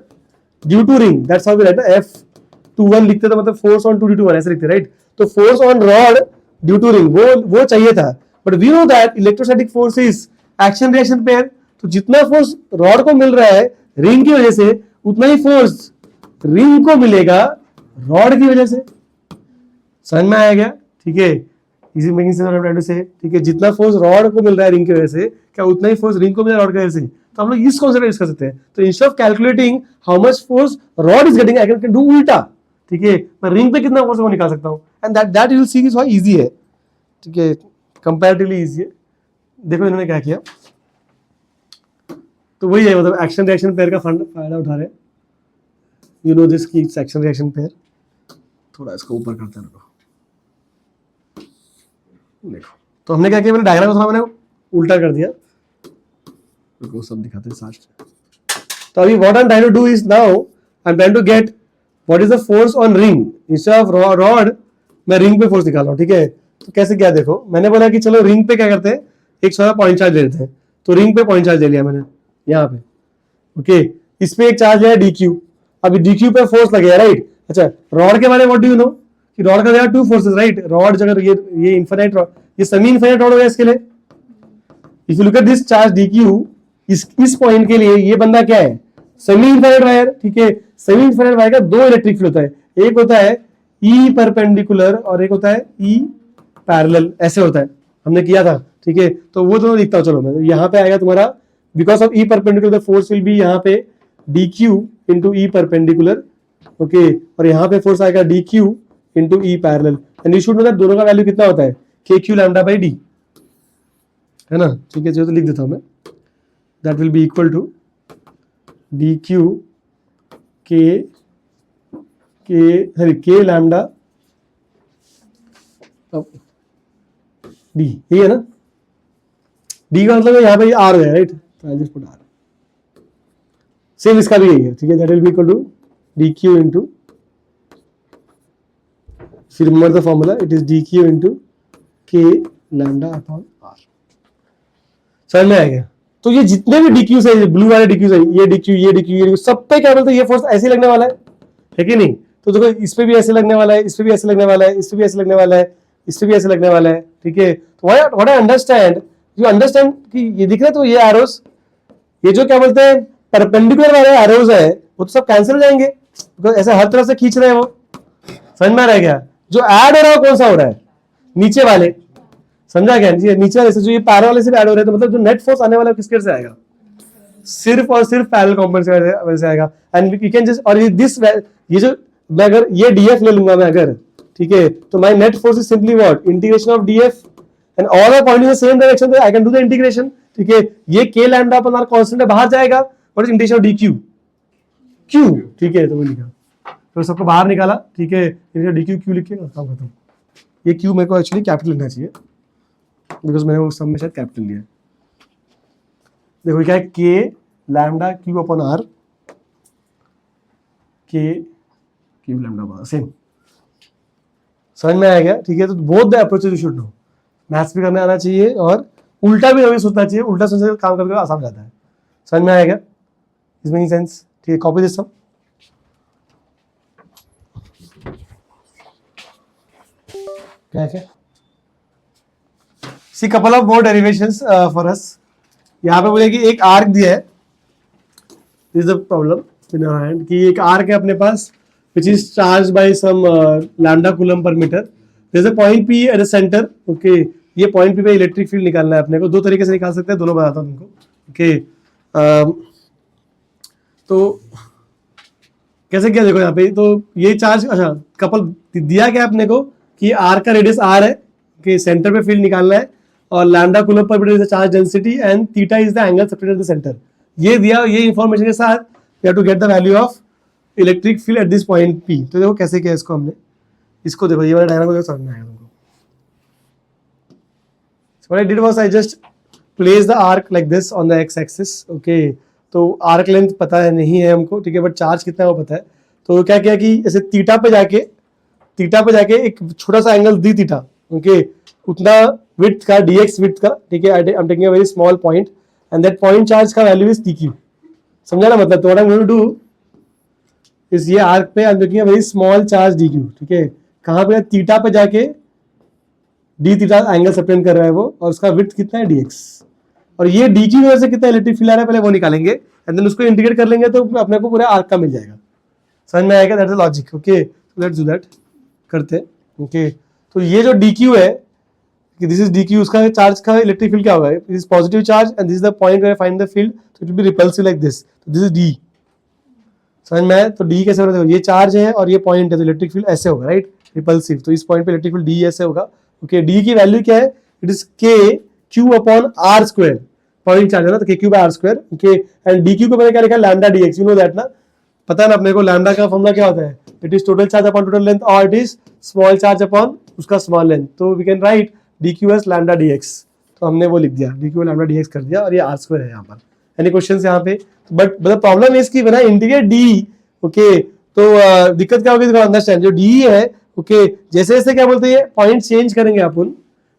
due to ring, that's how we write, F21 लिखते थे, मतलब फोर्स ऑन 2d21 ऐसे लिखते, राइट। तो force on rod due to ring वो चाहिए था, but we know that electrostatic force is action reaction pair. तो जितना फोर्स रॉड को मिल रहा है रिंग की वजह से, उतना ही फोर्स रिंग को मिलेगा रॉड की वजह से। समझ में आया क्या? ठीक है, इजी मेकिंग सेंस ऑफ से, ठीक है। जितना फोर्स रॉड को मिल रहा है रिंग की वजह से, क्या उतना ही फोर्स रिंग को मिल रहा है रॉड की वजह से। तो हम लोग इस कॉन्सेप्ट यूज कर सकते हैं। तो instead of calculating how much force rod is getting, I can do उल्टा, ठीक है। मैं रिंग पे कितना फोर्स वो निकाल सकता हूँ, and that you will C is why easy है, ठीक है, कंपैरेटिवली इजी है। देखो इन्होंने क्या किया, तो वही है, मतलब एक्शन रिएक्शन पेयर का फायदा उठा रहे हैं। यू नो दिस की एक्शन रिएक्शन पेयर। थोड़ा इसको ऊपर करते हैं, देखो तो हमने क्या किया, मैंने डायग्राम को थोड़ा मैंने उल्टा कर दिया, देखो सब दिखाते हैं साथ। तो अभी what I am trying to do is now I am trying to get what is the force on ring instead of rod, मैं रिंग पे फोर्स निकाल रहा हूँ, ठीक है। तो कैसे क्या, देखो मैंने बोला कि चलो रिंग पे क्या करते हैं, एक छोटा पॉइंट चार्ज ले लेते हैं, तो रिंग पे पॉइंट चार्ज ले लिया मैंने यहाँ पे, ओके। इस पे एक चार्ज है DQ, अभी DQ पे फोर्स लगेगा, राइट। अच्छा, रॉड के बारे में व्हाट डू यू नो कि रॉड का there are two forces, right. Rod अगर ये इनफिनिट रॉड, ये सेमी इनफिनिट रॉड होगा इसके लिए। If you look at this charge DQ, इस पॉइंट के लिए ये बंदा क्या है, सेमी इनफिनिट वायर, ठीक है। सेमी इनफिनिट वायर का दो इलेक्ट्रिक फील्ड होता है, एक होता है E परपेंडिकुलर और एक होता है E पैरेलल, ऐसे होता है, हमने किया था, ठीक है। तो वो दोनों लिखता हूं, चलो मैं यहाँ पे आएगा तुम्हारा, because of E perpendicular the force will be यहाँ पे DQ into E perpendicular, okay. और यहाँ पे फोर्स आएगा DQ into E parallel, and you should know that दोनों का वैल्यू कितना होता है, KQ लैम्डा बाई D, है ना, ठीक है। जो तो लिख देता हूं मैं, that will be equal to DQ K lambda D, यही है ना। D का मतलब यहाँ पे R है, राइट, तो I just put R। Same इसका भी यही है, ठीक है। That will be equal to DQ into, फिर remember the formula, it is DQ into K lambda upon R। समझ में आ गया। तो ये जितने भी DQ है, ब्लू वाले DQ है, ये DQ सब पे क्या बोलते हैं, ये फोर्स ऐसे ही लगने वाला है कि नहीं। तो देखो इस पे भी ऐसे लगने वाला है, इस पे भी ऐसे लगने वाला है, इस पे भी ऐसे लगने वाला है, इस पे भी ऐसे लगने वाला है, ठीक है। तो what I understand, you understand कि ये दिख रहा है, तो ये एरोस, ये जो क्या बोलते हैं परपेंडिकुलर वाले एरोस है, वो तो सब कैंसिल हो जाएंगे, तो ऐसे हर तरफ से खींच रहे हैं वो। समझ में रह गया। जो ऐड हो रहा है कौन सा हो रहा है, नीचे वाले, समझा क्या, नीचे वाले से जो ये पैरल वाले से ऐड हो रहे हैं, तो मतलब जो नेट फोर्स आने वाला है किसके से आएगा, सिर्फ और सिर्फ पैरेलल कंपोनेंट से आएगा। एंड यू कैन जस्ट, और दिस, ये जो मैं अगर ये DF ले लूंगा मैं अगर, ठीक है, तो my net force is simply what, integration of DF and all are pointing in the same direction, I can do the integration, ठीक है। ये K लैम्डा अपन आर कांस्टेंट है, बाहर जाएगा, what is integration of DQ, Q, ठीक है। तो वो लिखा, तो सबको बाहर निकाला, ठीक है। DQ Q लिख के काम खत्म। ये Q मेरे को एक्चुअली कैपिटल लिखना चाहिए, बिकॉज मैंने वो सब में शायद कैपिटल लिया है। देखो क्या है, K lambda Q upon R, K Q lambda, same. समझ में आ गया, ठीक है। तो both the approaches you should no, maths भी करने आना चाहिए और उल्टा भी सोचना चाहिए, उल्टा सोचने से काम करके आसान हो जाता है। समझ में आएगा, इज मेकिंग सेंस, ठीक है। कॉपी दिस सब, क्या है, see couple of more derivations for us. यहाँ पे बोले कि एक आर्क दिया है, this is the problem in our hand, कि एक आर्क है अपने पास which is charged by some lambda coulomb per meter. There is a point P at the center, okay. ये point P पे इलेक्ट्रिक फील्ड निकालना है अपने को, दो तरीके से निकाल सकते हैं, दोनों बताता हूँ तुमको, ओके। तो कैसे किया, देखो यहाँ पे, तो ये चार्ज, अच्छा कपल दिया क्या अपने को कि आर का रेडियस R है, कि सेंटर पे फील्ड निकालना है, और lambda coulomb per metre is the charge density and theta is the angle separated at the centre. ये दिया, ये इंफॉर्मेशन के साथ you have to get the value of electric field at this point P। तो देखो कैसे किया इसको हमने, इसको देखो ये वाला डायग्राम को समझ में आएगा तुमको। So what I did was I just placed the arc like this on the x axis, okay। तो आर्क लेंथ पता है नहीं है हमको, ठीक है, बट चार्ज कितना है वो पता है। तो क्या किया कि ऐसे थीटा पे जाके एक छोटा सा एंगल दी थीटा, ओके, उतना विड्थ का dx विड्थ का, ठीक है। I am taking a very small point and that point charge का वैल्यू इज dq। समझा ना, मतलब तो what I am going to do is, ये आर्क पे I am taking a very small charge dq, ठीक है। कहां पे, थीटा पे जाके डी थीटा एंगल सेपरेट कर रहा है वो, और उसका विड्थ कितना है dx, और ये डी की वजह से कितना इलेक्ट्रिक फील्ड आ रहा है पहले वो निकालेंगे, एंड देन उसको इंटीग्रेट कर लेंगे तो अपने को पूरा आर्क का मिल जाएगा। समझ में आएगा, that is logic, okay. Let's do that, करते हैं, ओके। तो ये जो dq है, कि दिस इज dq, उसका चार्ज का इलेक्ट्रिक फील्ड क्या होगा, this is positive charge and this is the point where I find the field, so it will be repulsive like this, तो दिस इज d। समझ में आया, तो d कैसे होगा, ये चार्ज है और ये पॉइंट है, तो इलेक्ट्रिक फील्ड ऐसे होगा, राइट, रिपल्सिव। तो इस पॉइंट पे इलेक्ट्रिक फील्ड d ऐसे होगा, ओके। d की वैल्यू क्या है, it is q upon r square, point charge है ना, तो k q by r square, okay, and d q को मैंने क्या लिखा, lambda d x, you know that ना, पता है ना अपने को लैम्डा का फॉर्मूला क्या होता है, it is total charge upon total length और it is small charge upon उसका स्मॉल लेंथ, तो we can write d q s lambda d x, तो हमने वो लिख दिया, d q lambda d x कर दिया, और ये आर स्क्वायर है यहाँ पर। एनी क्वेश्चन यहाँ पे, बट मतलब प्रॉब्लम इसकी बना इंटीग्रेट डी, ओके, तो दिक्कत क्या होगी, अंडरस्टैंड, जो डी है, ओके, जैसे जैसे क्या बोलते हैं पॉइंट चेंज करेंगे अपन,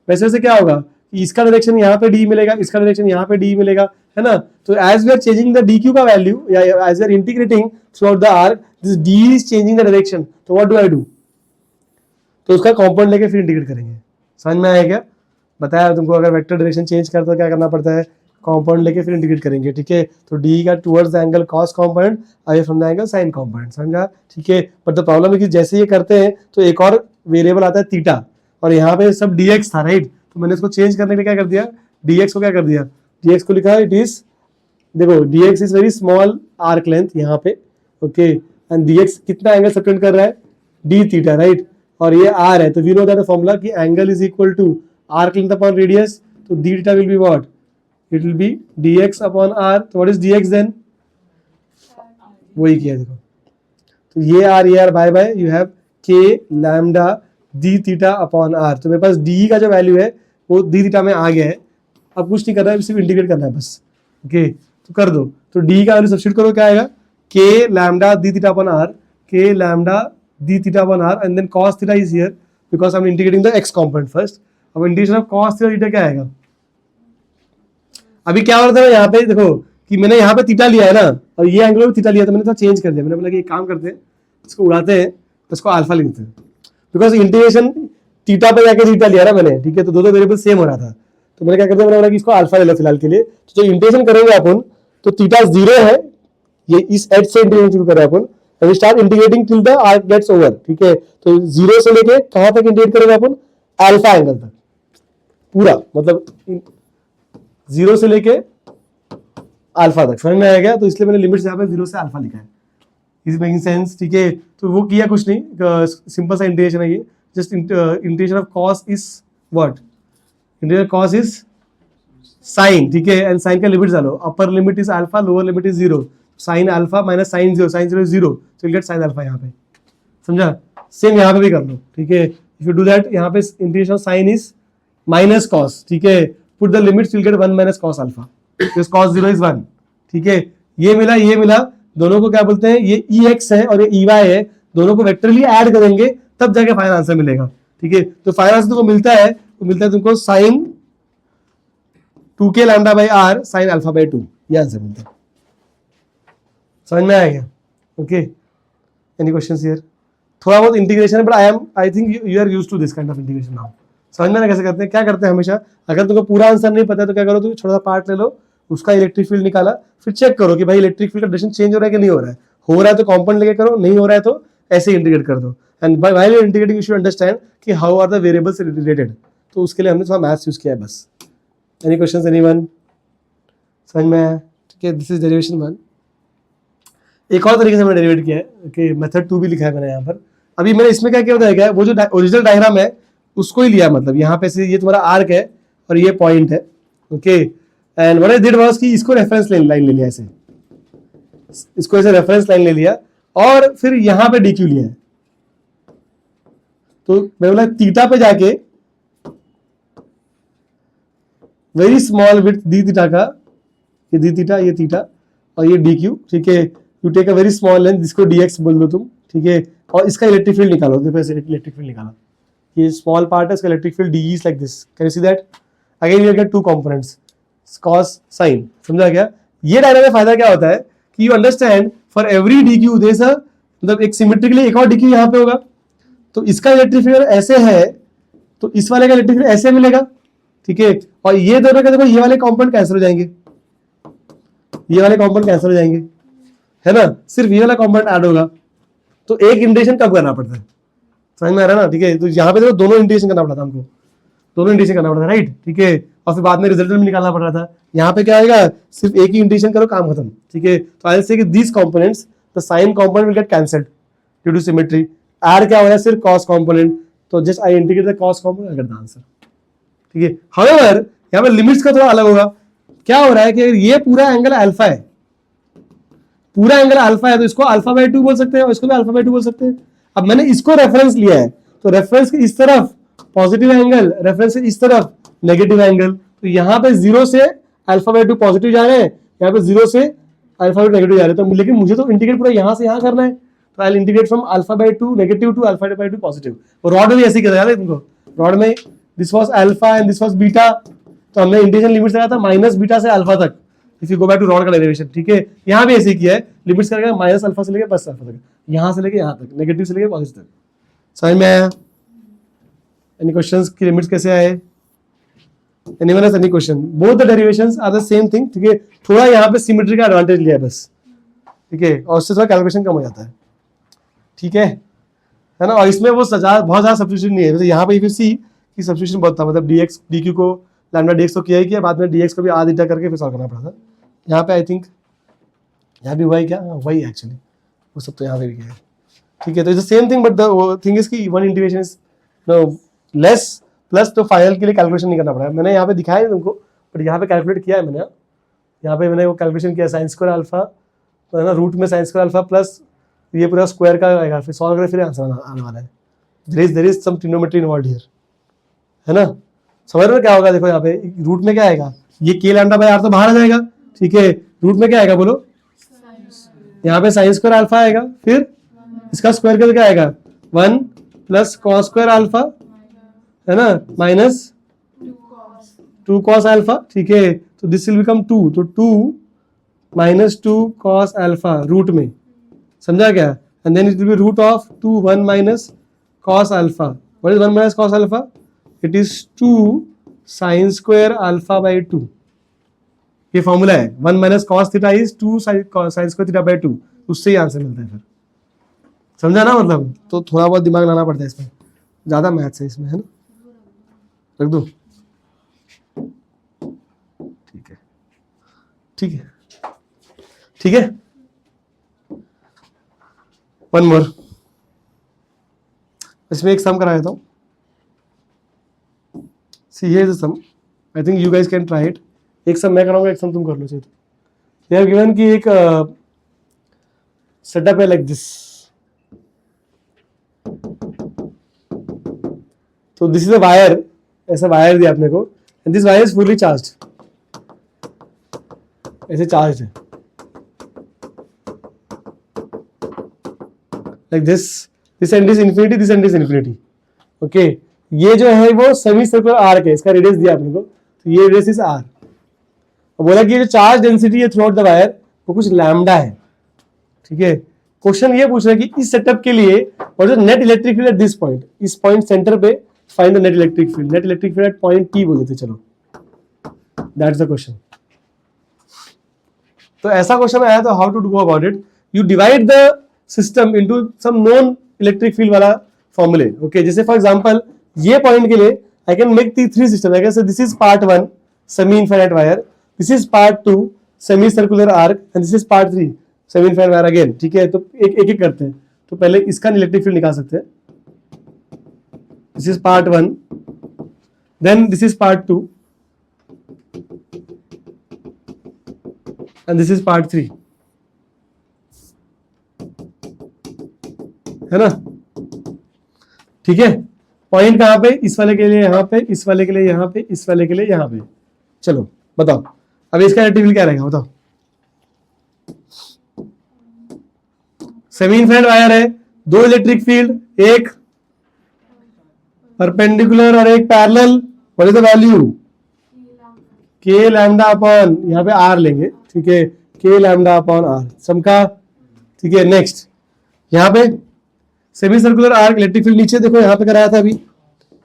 वैसे वैसे क्या होगा कि इसका डायरेक्शन यहाँ पे डी मिलेगा, इसका डायरेक्शन यहाँ पे डी मिलेगा, है ना, तो as we are changing the d q का वैल्यू, या as we are integrating throughout the arc, this d is changing the direction, तो व्हाट डू आई डू, तो उसका कॉम्पोनेंट लेके फिर इंटीग्रेट करेंगे। समझ में आया क्या, बताया तुमको, अगर वेक्टर डायरेक्शन चेंज करते हो क्या करना पड़ता है, कॉम्पोनेंट लेके फिर इंटीग्रेट करेंगे, ठीक है, तो डी का towards the angle cos component, away from the angle sine component, समझा, ठीक है, बट द प्रॉब्लम है कि जैसे ये करते हैं तो एक और वेरिएबल आता है थीटा, और यहाँ पे सब dx था, राइट, तो मैंने इसको चेंज करने के लिए क्या कर दिया, dx को क्या कर दिया, dx को लिखा इट इज, देखो dx is very small arc length यहाँ पे, ओके, एंड dx कितना एंगल सबटेंड कर रहा है, d थीटा, राइट, और ये r है, तो we know that the formula कि angle is equal to arc length upon radius, तो d theta will be what, it will be dx upon r, तो व्हाट इज dx देन, वही किया देखो, तो ये r by by, you have k lambda d theta upon r, तो मेरे पास D का जो वैल्यू है वो डी थीटा में आ गया है, अब कुछ नहीं करना है, सिर्फ इंटीग्रेट करना है बस, ओके, तो कर दो, तो डी का वैल्यू सब्स्टिट्यूट करो, क्या आएगा, k lambda d theta upon r, k lambda d theta upon r, and then cos theta is here because I am integrating the x component first, अब इंटीग्रेशन ऑफ कॉस थीटा क्या आएगा, अभी क्या हो रहा था यहाँ पे देखो कि मैंने यहाँ पे थीटा लिया है ना, और ये एंगल में थीटा लिया, तो मैंने थोड़ा चेंज कर दिया, मैंने बोला कि एक काम करते हैं, इसको उड़ाते हैं, इसको अल्फा लिखते हैं, बिकॉज इंटीग्रेशन थीटा पे जाके थीटा लिया ना मैंने, ठीक है, तो दो वेरिएबल सेम हो रहा था, तो मैंने क्या कर दिया, मैंने बोला कि इसको अल्फा ले लो फिलहाल के लिए, तो जो इंटीग्रेशन करेंगे अपन, तो थीटा 0 है, ये इस एज से इंटीग्रेशन शुरू करें अपन, and we start integrating till the arc gets over, ठीक है, तो 0 से लेके कहां तक इंटीग्रेट करेंगे अपन, अल्फा एंगल तक पूरा, मतलब 0 से लेके अल्फा तक, समझ में आ गया, तो इसलिए मैंने लिमिट्स यहाँ पे 0 से अल्फा लिखा है, इज मेकिंग सेंस, ठीक है, तो वो किया कुछ नहीं, सिंपल सा इंटीग्रेशन है ये, just integration of cos is what, integration cos is sin, ठीक है, एंड sin का लिमिट डालो, upper limit is alpha, lower limit is 0, sin alpha minus sin 0, sin 0 is 0, so you'll get sin alpha यहाँ पे, समझा, same यहाँ पे भी कर लो, ठीक है, if you do that, यहाँ पे integration of sin is minus cos, ठीक है, put the limits you'll get 1 minus cos alpha, because cos 0 is 1, ठीक है, ये मिला, दोनों को क्या बोलते हैं, ये ex है और ये ey है, दोनों को वेक्टरली ऐड करेंगे तब जाके फाइनल आंसर मिलेगा, ठीक है, तो फाइनल आंसर तुमको मिलता है तुमको sine 2k lambda by r sine alpha by 2, ये आंसर मिलता है, समझ में आया क्या, ओके, एनी क्वेश्चंस हियर, थोड़ा बहुत इंटीग्रेशन है, but I think you are used to this kind of integration now, समझ में ना कैसे करते हैं, क्या करते हैं हमेशा, अगर तुमको पूरा आंसर नहीं पता है तो क्या करो, तुम छोटा सा पार्ट ले लो, उसका इलेक्ट्रिक फील्ड निकाला, फिर चेक करो कि भाई इलेक्ट्रिक फील्ड का डायरेक्शन चेंज हो रहा है कि नहीं हो रहा है तो कंपोनेंट लेके करो, नहीं हो रहा है तो ऐसे इंटीग्रेट कर दो, and while you're integrating you should understand कि how are the variables related, तो उसके लिए हमने थोड़ा मैथ्स यूज किया है बस। एनी क्वेश्चंस एनीवन, समझ में आया, ठीक है, दिस इज डेरिवेशन 1। एक और तरीके से मैंने डेरिवेट किया है, ओके, मेथड 2 भी लिखा है मैंने यहाँ पर। अभी मैंने इसमें क्या किया होता है, क्या वो जो ओरिजिनल डायग्राम है उसको ही लिया, मतलब यहाँ पे से ये तुम्हारा आर्क है और ये पॉइंट है, okay, and what I did was कि इसको रेफरेंस लाइन ले लिया, ऐसे इसको ऐसे रेफरेंस लाइन ले लिया, और फिर यहाँ पे DQ लिया है, तो मैं बोला थीटा पे जाके very small with D theta का, ये डी थीटा, ये थीटा और ये DQ, ठीक है, you take a very small length जिसको DX बोल दो तुम, ठीक है, और इसका इलेक्ट्रिक फील्ड निकालो, देखो ऐसे इलेक्ट्रिक फील्ड निकाला, ये स्मॉल पार्ट है, इसका electric field DE is like this, can you see that, again you get 2 components cos sin, समझा क्या, ये डायग्राम में फायदा क्या होता है कि you understand for every DQ there is a, मतलब एक सिमेट्रिकली एक और DQ यहाँ पे होगा, तो इसका इलेक्ट्रिक फील्ड ऐसे है तो इस वाले का इलेक्ट्रिक फील्ड ऐसे मिलेगा, ठीक है, और ये दोनों का देखो ये वाले कंपोनेंट कैंसिल हो जाएंगे, ये वाले कंपोनेंट कैंसिल हो जाएंगे, है ना, सिर्फ ये वाला कंपोनेंट ऐड होगा, तो एक इंटीग्रेशन कब करना पड़ता है, समझ में आ रहा है ना, ठीक है, तो यहाँ पे देखो दोनों इंटीग्रेशन करना पड़ा था हमको, दोनों इंटीग्रेशन करना पड़ा था, राइट, ठीक है, और फिर बाद में रिजल्ट भी निकालना पड़ रहा था, यहाँ पे क्या आएगा, सिर्फ एक ही इंटीग्रेशन करो, काम खत्म, ठीक है, तो आई विल से कि these components the sine component will get cancelled due to symmetry, आर क्या हो रहा है, सिर्फ कॉस कंपोनेंट, तो just I integrate the cos component, I get the answer, ठीक है। हाउएवर यहाँ पे लिमिट्स का थोड़ा अलग होगा। क्या हो रहा है कि ये पूरा एंगल अल्फा है, पूरा एंगल अल्फा है, तो इसको अल्फा बाय 2 बोल सकते हैं और इसको भी अल्फा बाय 2 बोल सकते हैं। अब मैंने इसको रेफरेंस लिया है, तो रेफरेंस के इस तरफ पॉजिटिव एंगल, रेफरेंस के इस तरफ नेगेटिव एंगल, तो यहाँ पे 0 से अल्फा बाय 2 पॉजिटिव जा रहे हैं, यहाँ पे 0 से अल्फा बाय 2 नेगेटिव जा रहे हैं। तो लेकिन मुझे तो इंटीग्रेट पूरा यहाँ से यहाँ करना है, तो I integrate from alpha by 2 negative to alpha by 2 positive. और रॉड में भी ऐसे ही करेगा तुमको, रॉड में this was alpha and this was beta, तो हमने इंटीग्रेशन लिमिट लगाया था माइनस बीटा से अल्फा तक, if you go back to rod का डेरिवेशन, ठीक है। यहाँ भी ऐसे ही किया है, लिमिट्स करेगा माइनस अल्फा से लेके प्लस अल्फा तक, यहाँ से लेके यहाँ तक, नेगेटिव से लेके पॉजिटिव तक। समझ में आया? एनी क्वेश्चंस की लिमिट्स कैसे आए? Anyone has any question? Both the derivations are the same thing, ठीक है। थोड़ा यहाँ पे सिमेट्री का एडवांटेज लिया है बस, ठीक है, और उससे थोड़ा कैलकुलेशन कम हो जाता है, ठीक है ना। और इसमें वो बहुत ज्यादा सब्स्टिट्यूशन नहीं है, जैसे यहाँ पे फिर सी की सब्स्टिट्यूशन बहुत था, मतलब dx dq को लैम्डा dx को किया ही किया, बाद में dx को भी आध ईटा करके फिर सॉल्व करना पड़ा था। यहाँ पे आई थिंक यहाँ भी वही क्या वही एक्चुअली वो सब तो यहाँ पे भी किया है, ठीक है। तो it's same thing, but the thing is कि one integration is less plus, तो फाइनल के लिए कैलकुलेशन नहीं करना पड़ा। मैंने यहाँ पे दिखाया है तुमको, बट यहाँ पे कैलकुलेट किया है मैंने, यहाँ पे मैंने वो कैलकुलेशन किया साइन स्क्वायर अल्फा, तो है ना, रूट में साइन स्क्वायर अल्फा प्लस ये पूरा स्क्वायर का आएगा, फिर सॉल्व करें फिर आंसर आने वाला है। There is some trigonometry involved here, है ना। समझ रहे हो क्या होगा? देखो यहाँ पे रूट में क्या आएगा, ये के लैम्डा बाय आर तो बाहर आ जाएगा, ठीक है। रूट में क्या आएगा बोलो, यहाँ पे साइन स्क्वायर अल्फा आएगा, फिर इसका स्क्वायर करके क्या आएगा 1 प्लस कॉस स्क्वायर अल्फा, है ना, माइनस 2 कॉस अल्फा, ठीक है। तो दिस विल बिकम 2, तो 2 माइनस 2 कॉस अल्फा रूट में, समझा क्या? And then it will be root of 2 1 minus cos alpha. What is 1 minus cos alpha? It is 2 sine square alpha by 2, ये formula है। 1 minus cos theta is 2 sine square theta by 2, उससे ही answer मिलता है फिर, समझा ना। मतलब तो थोड़ा बहुत दिमाग लाना पड़ता है इसमें, ज्यादा मैथ्स है इसमें, है ना। रख दो, ठीक है ठीक है ठीक है। वन मोर, इसमें एक सम करा देता हूं। See here is the sum, I think you guys can try it. एक सम मैं कराऊंगा, एक सम तुम कर लो। चाहिए दे हैव गिवन कि एक सेटअप है लाइक दिस, तो दिस इज अ वायर, ऐसा वायर दिया आपने को, and this wire is fully charged, ऐसे चार्ज है like this and is infinity, this and is infinity, okay. ये जो है वो सेमी सर्कुलर आर्क है, इसका रेडियस दिया आपने को, तो ये रेडियस इज आर। बोला कि जो चार्ज डेंसिटी है थ्रू आउट द वायर वो कुछ लैम्डा है, ठीक है। क्वेश्चन ये पूछ रहा है कि इस सेटअप के लिए what is net electric field at this point, इस पॉइंट सेंटर पे find the net electric field. Net electric field eight point P बोल देते, चलो दैट्स द क्वेश्चन। तो ऐसा क्वेश्चन आया तो how to do about it, you divide the system into some non electric field वाला फॉर्मूले, ओके। जैसे फॉर एग्जांपल ये पॉइंट के लिए I can make the 3 system, I can से this is part 1 semi infinite wire, this is part 2 semi circular arc, and this is part 3 semi infinite wire again, ठीक है। तो एक करते हैं। तो पहले इसका इलेक्ट्रिक फील्ड निकाल सकते हैं, this is part 1, then this is part 2 and this is part 3, है ना, ठीक है। पॉइंट कहां पे, इस वाले के लिए यहाँ पे, इस वाले के लिए यहाँ पे, इस वाले के लिए यहाँ पे। चलो बताओ अब इसका इलेक्ट्रिक फील्ड क्या रहेगा, बताओ। सेमी इनफाइनाइट वायर है, 2 इलेक्ट्रिक फील्ड, एक परपेंडिकुलर और एक parallel, what is the value के लैम्डा अपॉन, यहाँ पे आर लेंगे, ठीक है, के लैम्डा अपॉन आर सम का, ठीक है। नेक्स्ट यहाँ पे semi circular arc, electric field नीचे देखो यहाँ पे कराया था अभी,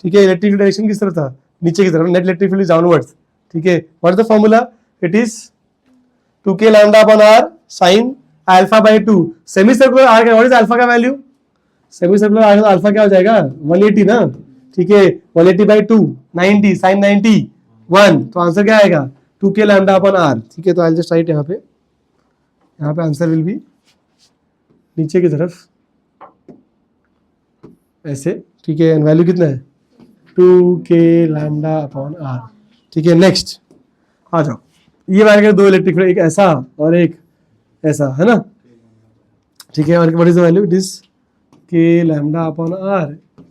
ठीक है। इलेक्ट्रिक डायरेक्शन किस तरफ था, नीचे की तरफ, net electric field is downwards, ठीक है। What is the formula, it is 2k lambda upon r sine alpha by 2। Semi circular arc है, व्हाट इज अल्फा का वैल्यू, सेमी सर्कुलर आर्क का अल्फा क्या हो जाएगा 180 ना, ठीक है। 180 बाय 2 90 साइन 90 1, तो आंसर क्या आएगा 2k लैम्डा अपॉन आर, ठीक है। तो आई जस्ट राइट यहाँ पे आंसर विल बी नीचे की तरफ ऐसे, ठीक है। एंड वैल्यू कितना है 2k लैम्डा अपॉन आर, ठीक है, नेक्स्ट आ जाओ। ये वायर के दो इलेक्ट्रिक फील्ड, एक ऐसा और एक ऐसा, है ना, ठीक है। और what is the value, it is के lambda upon r,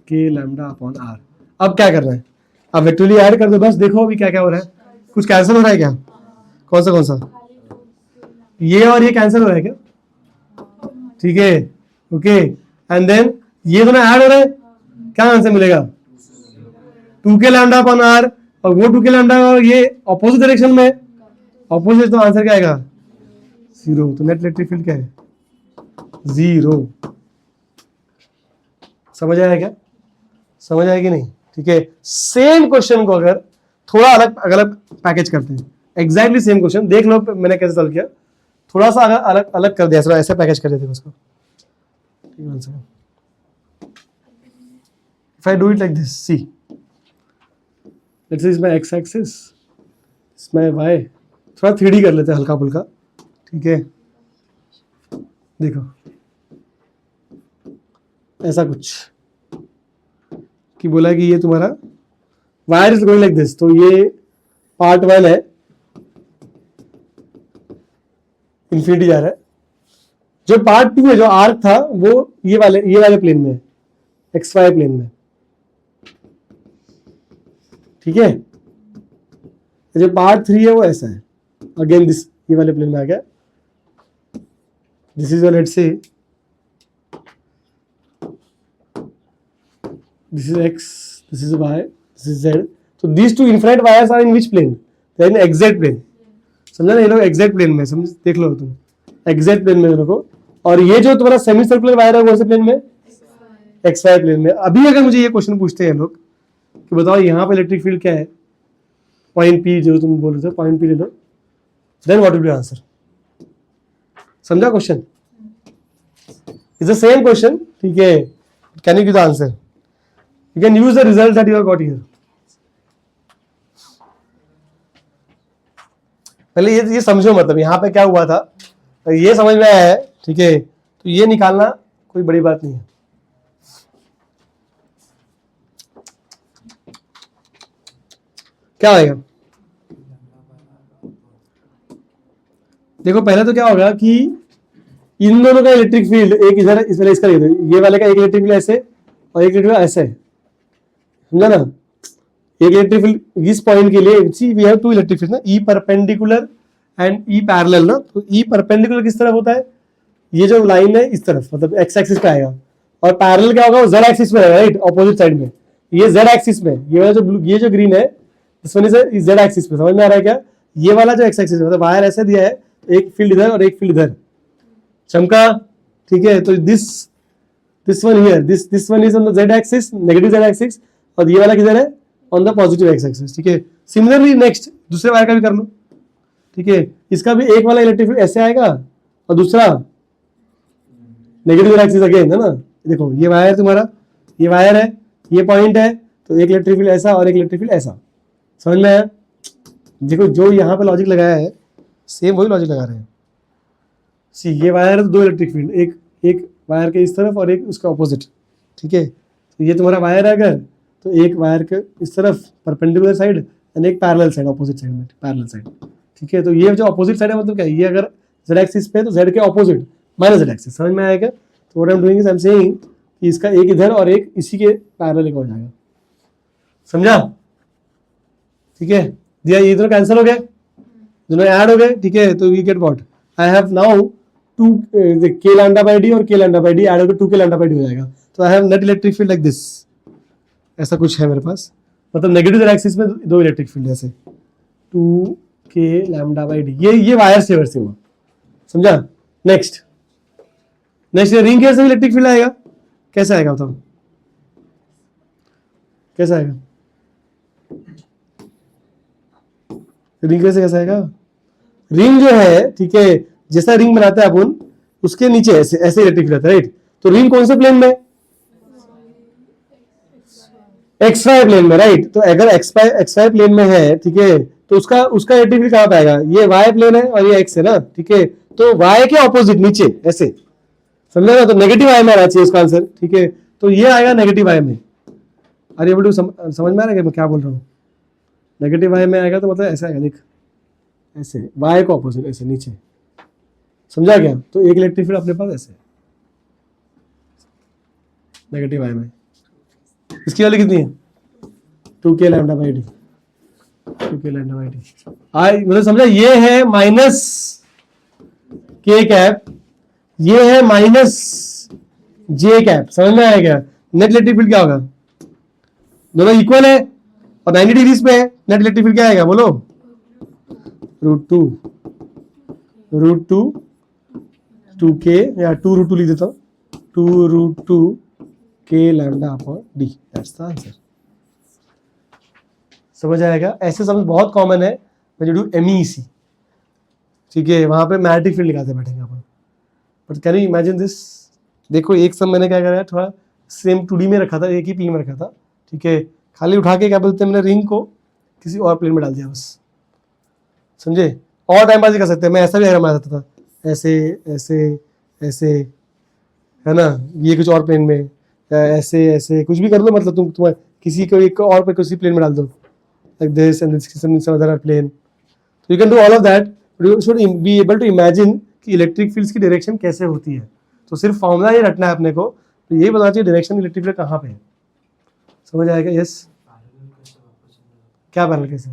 k lambda upon are. अब क्या करना है, अब वेक्टरली ऐड कर दो बस, देखो अभी क्या क्या हो रहा है, कुछ कैंसिल हो रहा है क्या, कौन सा, ये और ये कैंसिल हो रहा है क्या, ठीक है, ओके। एंड देन ये दोनों ऐड हो रहे हैं, क्या आंसर मिलेगा, 2k लैम्डा अपॉन आर, और वो 2k लैम्डा और ये ऑपोजिट डायरेक्शन में, ऑपोजिट, तो आंसर क्या आएगा 0। तो नेट इलेक्ट्रिक फील्ड क्या है 0। समझ आया क्या, समझ आया कि नहीं, ठीक है। सेम क्वेश्चन को अगर थोड़ा अलग अलग पैकेज करते हैं, एग्जैक्टली सेम क्वेश्चन, देख लो मैंने कैसे सॉल्व किया, थोड़ा सा अलग अलग अलग कर दिया, ऐसे पैकेज कर देते हैं उसको, ठीक है। If I do it like this, see, let's say is my x axis, is my y, थोड़ा 3D कर लेते हैं हल्का फुल्का, ठीक है। देखो ऐसा कुछ कि बोला कि ये तुम्हारा wire is going like this, तो ये पार्ट 1 है, इंफिनिटी जा रहा है। जो पार्ट 2 है, जो आर्क था, वो ये वाले प्लेन में, एक्स वाई प्लेन में, ठीक है। जो पार्ट 3 है वो ऐसा है, अगेन दिस, ये वाले प्लेन में आ गया, this is let's say this is x, this is y, this is z, so these two infinite wires are in which plane, they are in exact plane, समझा ना, ये लोग exact plane में, समझ, देख लो तुम exact plane में देखो। और ये जो तुम्हारा सेमी सर्कुलर वायर है, कौन से प्लेन में, xy प्लेन में। अभी अगर मुझे ये क्वेश्चन पूछते हैं लोग कि बताओ यहाँ पे इलेक्ट्रिक फील्ड क्या है, पॉइंट P जो तुम बोल रहे थे, पॉइंट P ले लो, then what will be answer, समझा question, it's the same question, ठीक है। Can you give the answer, you can use the result that you have got here। पहले ये समझो, मतलब यहाँ पे क्या हुआ था, तो ये समझ में आया है, ठीक है। तो ये निकालना कोई बड़ी बात नहीं है। क्या आएगा, देखो पहले तो क्या होगा कि इन दोनों का इलेक्ट्रिक फील्ड, एक इधर इस वाले इसका, ये वाले का एक इलेक्ट्रिक फील्ड ऐसे और एक इलेक्ट्रिक फील्ड ऐसे है, समझा ना। एक इलेक्ट्रिक फील्ड इस पॉइंट के लिए, see we have to electric field ना, E perpendicular and E parallel ना। तो ई परपेंडिकुलर किस तरफ होता है, ये जो लाइन है इस तरफ, मतलब एक्स एक्सिस पे आएगा, और पैरेलल क्या होगा, वो जेड एक्सिस में रहेगा, राइट, ऑपोजिट साइड में। ये जेड एक्सिस में, ये वाला जो ब्लू, ये जो ग्रीन है, this one is Z axis में, समझ में आ रहा है क्या। ये वाला जो एक्स एक्सिस, मतलब वायर ऐसे दिया है, एक फील्ड इधर और एक फील्ड इधर, चमका, ठीक है। तो this one here, this one is on the Z axis, negative Z axis, और ये वाला किधर है, on the positive x axis, ठीक है। सिमिलरली नेक्स्ट दूसरे वायर का भी कर लो, ठीक है। इसका भी एक वाला इलेक्ट्रिक फील्ड ऐसे आएगा और दूसरा नेगेटिव एक्सिस अगेन, है ना। देखो ये वायर तुम्हारा, ये वायर है, ये पॉइंट है, तो एक इलेक्ट्रिक फील्ड ऐसा और एक इलेक्ट्रिक फील्ड ऐसा, समझ में आया। देखो जो यहाँ पे लॉजिक लगाया है, सेम वही लॉजिक लगा रहे हैं। सी ये वायर है, तो दो इलेक्ट्रिक फील्ड, एक वायर के इस तरफ और एक उसका ऑपोजिट, ठीक है। तो ये तुम्हारा वायर है अगर, तो एक वायर के इस तरफ परपेंडिकुलर साइड एंड एक पैरेलल साइड, ऑपोजिट साइड में पैरेलल साइड, ठीक है। तो ये जो ऑपोजिट साइड है, मतलब क्या है, ये अगर जेड एक्सिस पे, तो जेड के ऑपोजिट माइनस जेड एक्सिस, समझ में आएगा। तो what I am doing is I am saying कि इसका एक इधर और एक इसी के पैरेलल हो जाएगा, समझा, ठीक है। दिया, ये दोनों कैंसिल हो गए, दोनों ऐड हो गए, ठीक है। तो we get what, I have now 2 k lambda by d और k lambda by d add होकर 2k लैम्डा बाय डी हो जाएगा। तो I have net electric field like this, ऐसा कुछ है मेरे पास, मतलब नेगेटिव एक्सिस में दो इलेक्ट्रिक फील्ड ऐसे, 2k लैम्डा बाय डी, ये वायर से वैसे हुआ, समझा। नेक्स्ट रिंग केस में इलेक्ट्रिक फील्ड आएगा, कैसे आएगा बताओ, कैसे आएगा, रिंग केस से कैसे आएगा। रिंग जो है, ठीक है, जैसा रिंग बनाते हैं अपन, उसके नीचे ऐसे ऐसे इलेक्ट्रिक फील्ड आता है, राइट। तो रिंग कौन से प्लेन में, एक्स वाई प्लेन में, राइट। तो अगर एक्स वाई प्लेन में है, ठीक है, तो उसका इलेक्ट्रिक फील्ड कहां पे आएगा, ये वाई प्लेन है और ये एक्स है ना, ठीक है। तो वाई के ऑपोजिट नीचे ऐसे, समझा ना। तो नेगेटिव वाई में आना चाहिए उसका आंसर, ठीक है। तो ये आएगा नेगेटिव वाई में। अरे बोलू समझ में आ रहा है मैं क्या बोल रहा हूँ, नेगेटिव वाई में आएगा तो मतलब ऐसा आएगा, देख ऐसे, वाई को ऑपोजिट ऐसे नीचे, समझा क्या? तो एक इलेक्ट्रिक फील्ड अपने पास ऐसे नेगेटिव वाई में। इसकी वैल्यू कितनी है? 2k lambda by d, 2k lambda by d. आई मतलब समझा, ये है माइनस k कैप, ये है माइनस j कैप, समझ में आया क्या? नेट इलेक्ट्रिक फील्ड क्या होगा? दोनों इक्वल है और 90 डिग्रीज पे है, नेट इलेक्ट्रिक फील्ड क्या आएगा बोलो? √2 2k या 2 √2 लिख देता हूँ, 2 √2 k lambda upon D, that's the answer. समझ आएगा? ऐसे समझ बहुत कॉमन है, मैं जो MEEC, ठीक है, वहां पे मैग्नेटिक फील्ड निकालते बैठेंगे अपन। But can you imagine this? देखो एक सब मैंने क्या करा है, थोड़ा सेम 2D में रखा था, एक ही पी में रखा था, ठीक है, खाली उठा के क्या बोलते हैं, मैंने रिंग को किसी और प्लेन में डाल दिया बस, समझे? और टाइम पास कर सकते हैं, मैं ऐसा भी डायग्राम बना सकता था, ऐसे ऐसे ऐसे, है ना, ये कुछ और प्लेन में, ऐसे ऐसे कुछ भी कर लो, मतलब तुम किसी को एक और पे किसी प्लेन में डाल दो, like this and some other plane, तो you can do all of that, but you should be able to imagine कि इलेक्ट्रिक फील्ड्स की डायरेक्शन कैसे होती है। तो सिर्फ फॉर्मूला ही रटना है अपने को, तो यही बताना चाहिए डायरेक्शन इलेक्ट्रिक फील्ड कहाँ पे है। समझ आएगा? यस। क्या पैरेलल कैसे?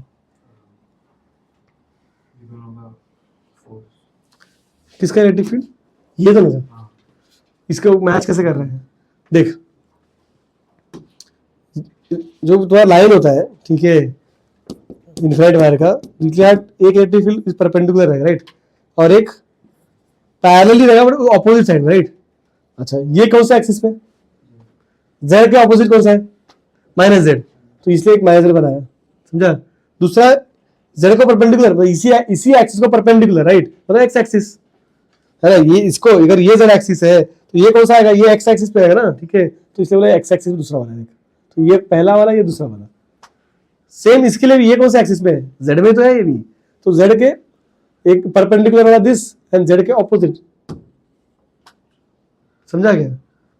किसका इलेक्ट्रिक फील्ड? ये तो नहीं, इसको मैच कैसे कर रहे हैं? देख, जो तुम्हारा लाइन होता है, ठीक है, इन्फिनिट वायर का, एक इलेक्ट्रिक फील्ड परपेंडिकुलर रहेगा, राइट, और एक पैरेलली रहेगा बट ऑपोजिट साइड में, राइट। अच्छा, ये कौन सा एक्सिस पे? जेड के ऑपोजिट कौन सा है? -z, तो इसलिए एक -z बनाया, समझा? दूसरा जेड को परपेंडिकुलर, इसी एक्सिस को परपेंडिकुलर, राइट, मतलब एक्स एक्सिस है ना, ये इसको, अगर ये जेड एक्सिस है तो ये कौन सा आएगा? ये एक्स एक्सिस पे आएगा ना, ठीक है, तो इसलिए बोला एक्स एक्सिस दूसरा वाला है, तो ये पहला वाला, ये दूसरा वाला। सेम इसके लिए भी, ये कौन सा एक्सिस पे है? जेड में तो है ये भी, तो जेड के एक परपेंडिकुलर वाला दिस एंड जेड के ऑपोजिट, समझा क्या?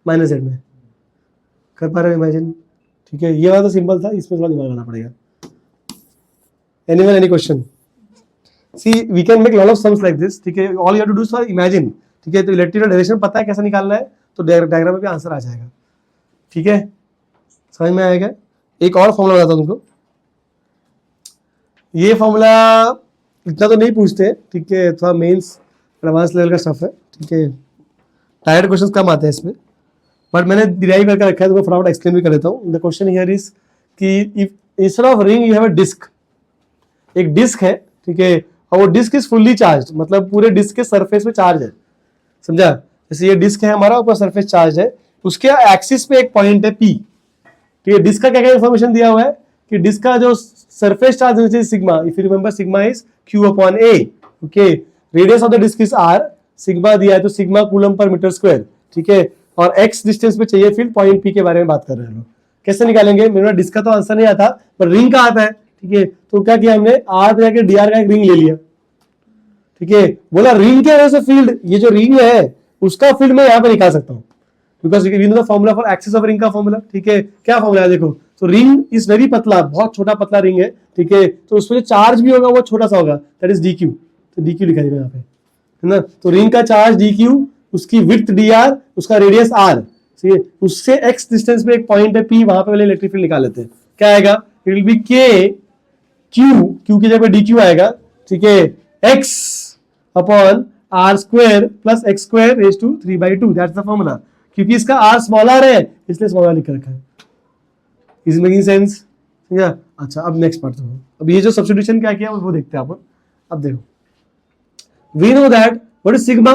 -z में कर पा रहे हो इमेजिन? ठीक है, ये वाला तो सिंपल था, इसमें थोड़ा दिमाग लगाना पड़ेगा। Anyone, any question? See we can make lot of sums like this, ठीक है, all you have to do is imagine, ठीक है, तो इलेक्ट्रिक डायरेक्शन पता है कैसे निकालना है, तो डायग्राम में भी आंसर आ जाएगा, ठीक है, समझ में आएगा? एक और फॉर्मूला बताता हूं तुमको, ये फॉर्मूला इतना तो नहीं पूछते, ठीक है, थोड़ा मेंस एडवांस लेवल का स्टफ है, ठीक है, टायर्ड क्वेश्चंस कम आते हैं इसमें, बट मैंने डिराइव करके रखा है, तो मैं फटाफट एक्सप्लेन भी कर देता हूँ। द क्वेश्चन हियर इज कि if instead of ring you have a disc, एक डिस्क है, ठीक है, और वो डिस्क इज फुल्ली चार्ज, मतलब पूरे डिस्क के सरफेस में चार्ज है, समझा? जैसे ये डिस्क है हमारा, ऊपर सरफेस चार्ज है, उसके एक्सिस पे एक पॉइंट है P, ठीक है, डिस्क का क्या क्या इन्फॉर्मेशन दिया हुआ है कि डिस्क का जो सरफेस चार्ज है sigma, if you remember sigma is Q/A, okay, radius of the disc is R, sigma दिया है तो sigma coulomb per metre square, ठीक है, और x डिस्टेंस पे चाहिए फील्ड, पॉइंट P के बारे में बात कर रहे हैं लोग। कैसे निकालेंगे? मेरे डिस्क का तो आंसर नहीं आता, पर रिंग का आता है, ठीक है, तो क्या किया हमने, R पे जाके dr का एक रिंग ले लिया, ठीक है, बोला रिंग के वजह से फील्ड, ये जो रिंग है उसका फील्ड मैं यहाँ पे निकाल सकता हूँ, because we know the formula for axis of ring का फॉर्मूला, ठीक है, क्या फॉर्मूला है देखो, तो रिंग इज वेरी पतला, बहुत छोटा पतला रिंग है, ठीक है, तो उसमें जो चार्ज भी होगा वो छोटा सा होगा, दैट इज dq, तो dq लिखा जाएगा यहाँ पे, है ना, तो रिंग का चार्ज dq, उसकी विड्थ dr, उसका रेडियस r, ठीक है, उससे x डिस्टेंस पे एक पॉइंट है P, वहां पे पहले इलेक्ट्रिक फील्ड निकाल लेते हैं, क्या आएगा? It will be k q की जगह dq आएगा, ठीक है, x upon r square plus x square raise to 3/2, that's the formula, क्योंकि इसका r स्मॉलर है इसलिए स्मॉलर लिख रखा है। Is making sense? ठीक है, अच्छा, अब नेक्स्ट पार्ट देखो, अब ये जो सब्स्टिट्यूशन क्या किया वो देखते हैं अपन। अब देखो, we know that what is sigma,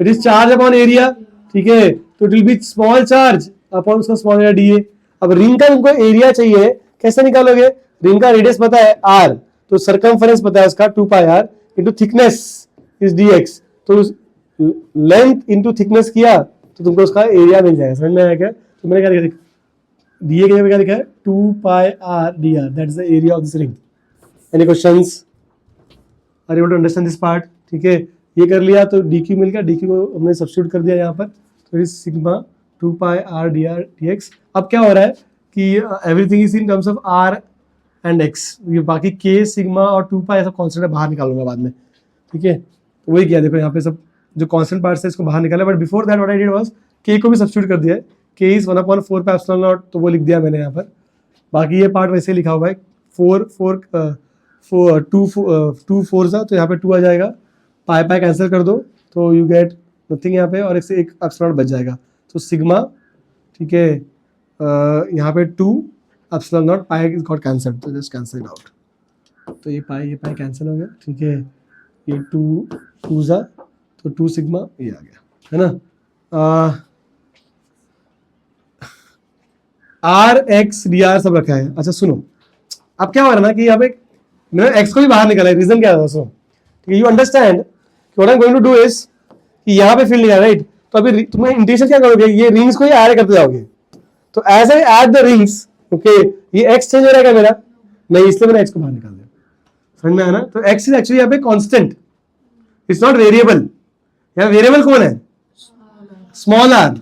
it is charge upon area, ठीक है, तो it will be small charge upon उसका स्मॉल एरिया dA। अब रिंग का तुमको एरिया चाहिए, कैसे निकालोगे? रिंग का रेडियस पता है r, तो सरकमफेरेंस पता है उसका 2πr into thickness is dx, तो लेंथ इंटू थिकनेस किया तो तुमको उसका एरिया मिल जाएगा। समझ में आया क्या? तो मैंने क्या लिखा, dA की जगह क्या लिखा है, 2πr dr, that is the area of this ring. Any questions? Are you able to understand this part? ठीक है, ये कर लिया तो dq मिल गया, dq को हमने सब्स्टिट्यूट कर दिया यहाँ पर, तो is sigma 2πr dr dx। अब क्या हो रहा है कि everything is in terms of r and x, ये बाकी के सिग्मा और 2 पाई ऐसा कॉन्स्टेंट बाहर निकालूंगा बाद में, ठीक है। तो वही किया, देखो यहाँ पे सब जो कॉन्स्टेंट पार्ट है इसको बाहर निकाला, but before that what I did was के को भी सब्स्टिट्यूट कर दिया है, के इज 1/4 पाई एप्सिलॉन नॉट, तो वो लिख दिया मैंने यहाँ पर। बाकी ये पार्ट वैसे लिखा हुआ है 2 4 सा, तो यहाँ पे 2 आ जाएगा, पाई पाई कैंसिल कर दो तो यू गेट नथिंग यहाँ पे, और एक से एक एप्सिलॉन बच जाएगा, तो सिग्मा, ठीक है, यहाँ पे 2 epsilon not, pi got cancelled, तो जस्ट कैंसिल इट आउट, तो ये पाई कैंसिल हो गया, ठीक है, ये 2 सा, तो 2 सिग्मा ये आ गया, है ना। आर एक्स डी आर सब रखा है। अच्छा सुनो, अब क्या हो रहा है ना कि यहाँ पे मैंने एक्स को भी बाहर निकाला है, रीजन क्या था, सुनो, ठीक है, you understand what I am going to do is कि यहाँ पे फील्ड लिया, राइट, तो अभी तुम्हें इंटीग्रेशन क्या करोगे, ये रिंग्स को ही ऐड करते जाओगे, तो as I add the rings, okay, ये एक्स चेंज हो रहा है क्या मेरा, नहीं, इसलिए मैंने एक्स को बाहर निकाल दिया, समझ में आया ना। तो एक्स इज एक्चुअली यहाँ पे कांस्टेंट, इट्स नॉट वेरिएबल, यहाँ वेरिएबल कौन है, स्मॉल आर,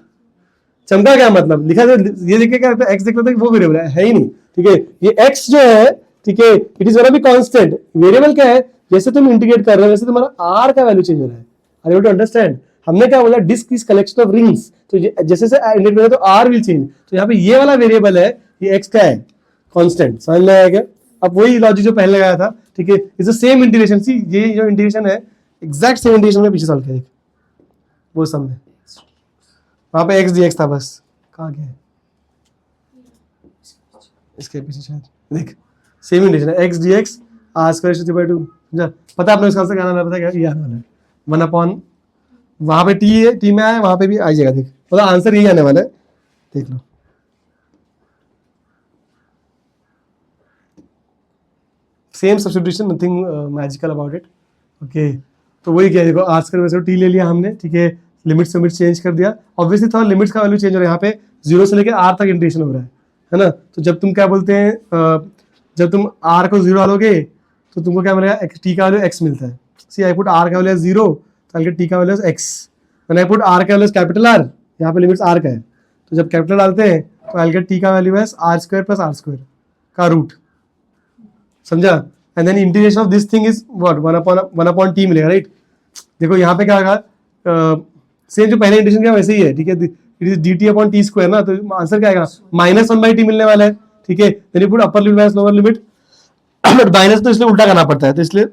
चमका क्या मतलब, लिखा ये लिखे क्या एक्स देख लेते वो वेरिएबल है ही नहीं, ठीक है, ये एक्स जो है, ठीक है, it is gonna be constant, variable क्या है, जैसे तुम इंटीग्रेट कर रहे हो वैसे तुम्हारा आर का वैल्यू चेंज हो रहा है, आर यू टू अंडरस्टैंड, हमने क्या बोला, disc is collection of rings, तो जैसे से इंटीग्रेट करें तो आर विल चेंज, तो यहाँ पे ये वाला वेरिएबल है, ये एक्स का है कांस्टेंट, समझ में आया क्या। अब वही लॉजिक जो पहले लगाया था, ठीक है, इज द सेम इंटीग्रेशन, सी ये जो इंटीग्रेशन है एग्जैक्ट सेम इंटीग्रेशन में पीछे सॉल्व किया, देख वो सब में वहां पे एक्स डी एक्स था, बस कहाँ गया है, इसके पीछे शायद, देख सेम इंटीग्रेशन है, x d x r square three by 2, पता है आपने उसका आंसर क्या आना है, पता है क्या, ये आने वाला है 1/, वहां पे टी है, टी में आया, वहां पे भी आ जाएगा, देख मतलब आंसर यही आने वाला है, देख लो, same substitution, nothing magical about it, okay. तो वही क्या, देखो आर स्क्वायर वैसे टी ले लिया हमने, ठीक है, लिमिट्स चेंज कर दिया, ऑब्वियसली थोड़ा लिमिट्स का वैल्यू चेंज हो रहा है, यहाँ पे 0 से लेके आर तक इंटीग्रेशन हो रहा है ना, तो जब तुम क्या बोलते हैं, जब तुम आर को 0 डालोगे तो तुमको क्या मिलेगा, टी का वैल्यू एक्स मिलता है, सी आई पुट आर का वैल्यू 0, तो आई गेट टी का value x, when I put r का वैल्यू कैपिटल आर, यहाँ पे लिमिट्स आर का है, तो जब कैपिटल डालते हैं तो आई गेट टी का वैल्यू है r square plus r square का रूट, समझा, and then integration of this thing is what 1/t मिलेगा, राइट। देखो यहाँ पे क्या होगा, सेम जो पहले इंटीग्रेशन किया वैसे ही है, ठीक है, इट इज dt/t स्क्वायर ना, तो आंसर क्या आएगा, -1/t मिलने वाला है, ठीक है, then you put upper limit minus lower limit, but minus तो इसलिए उल्टा करना पड़ता है, तो इसलिए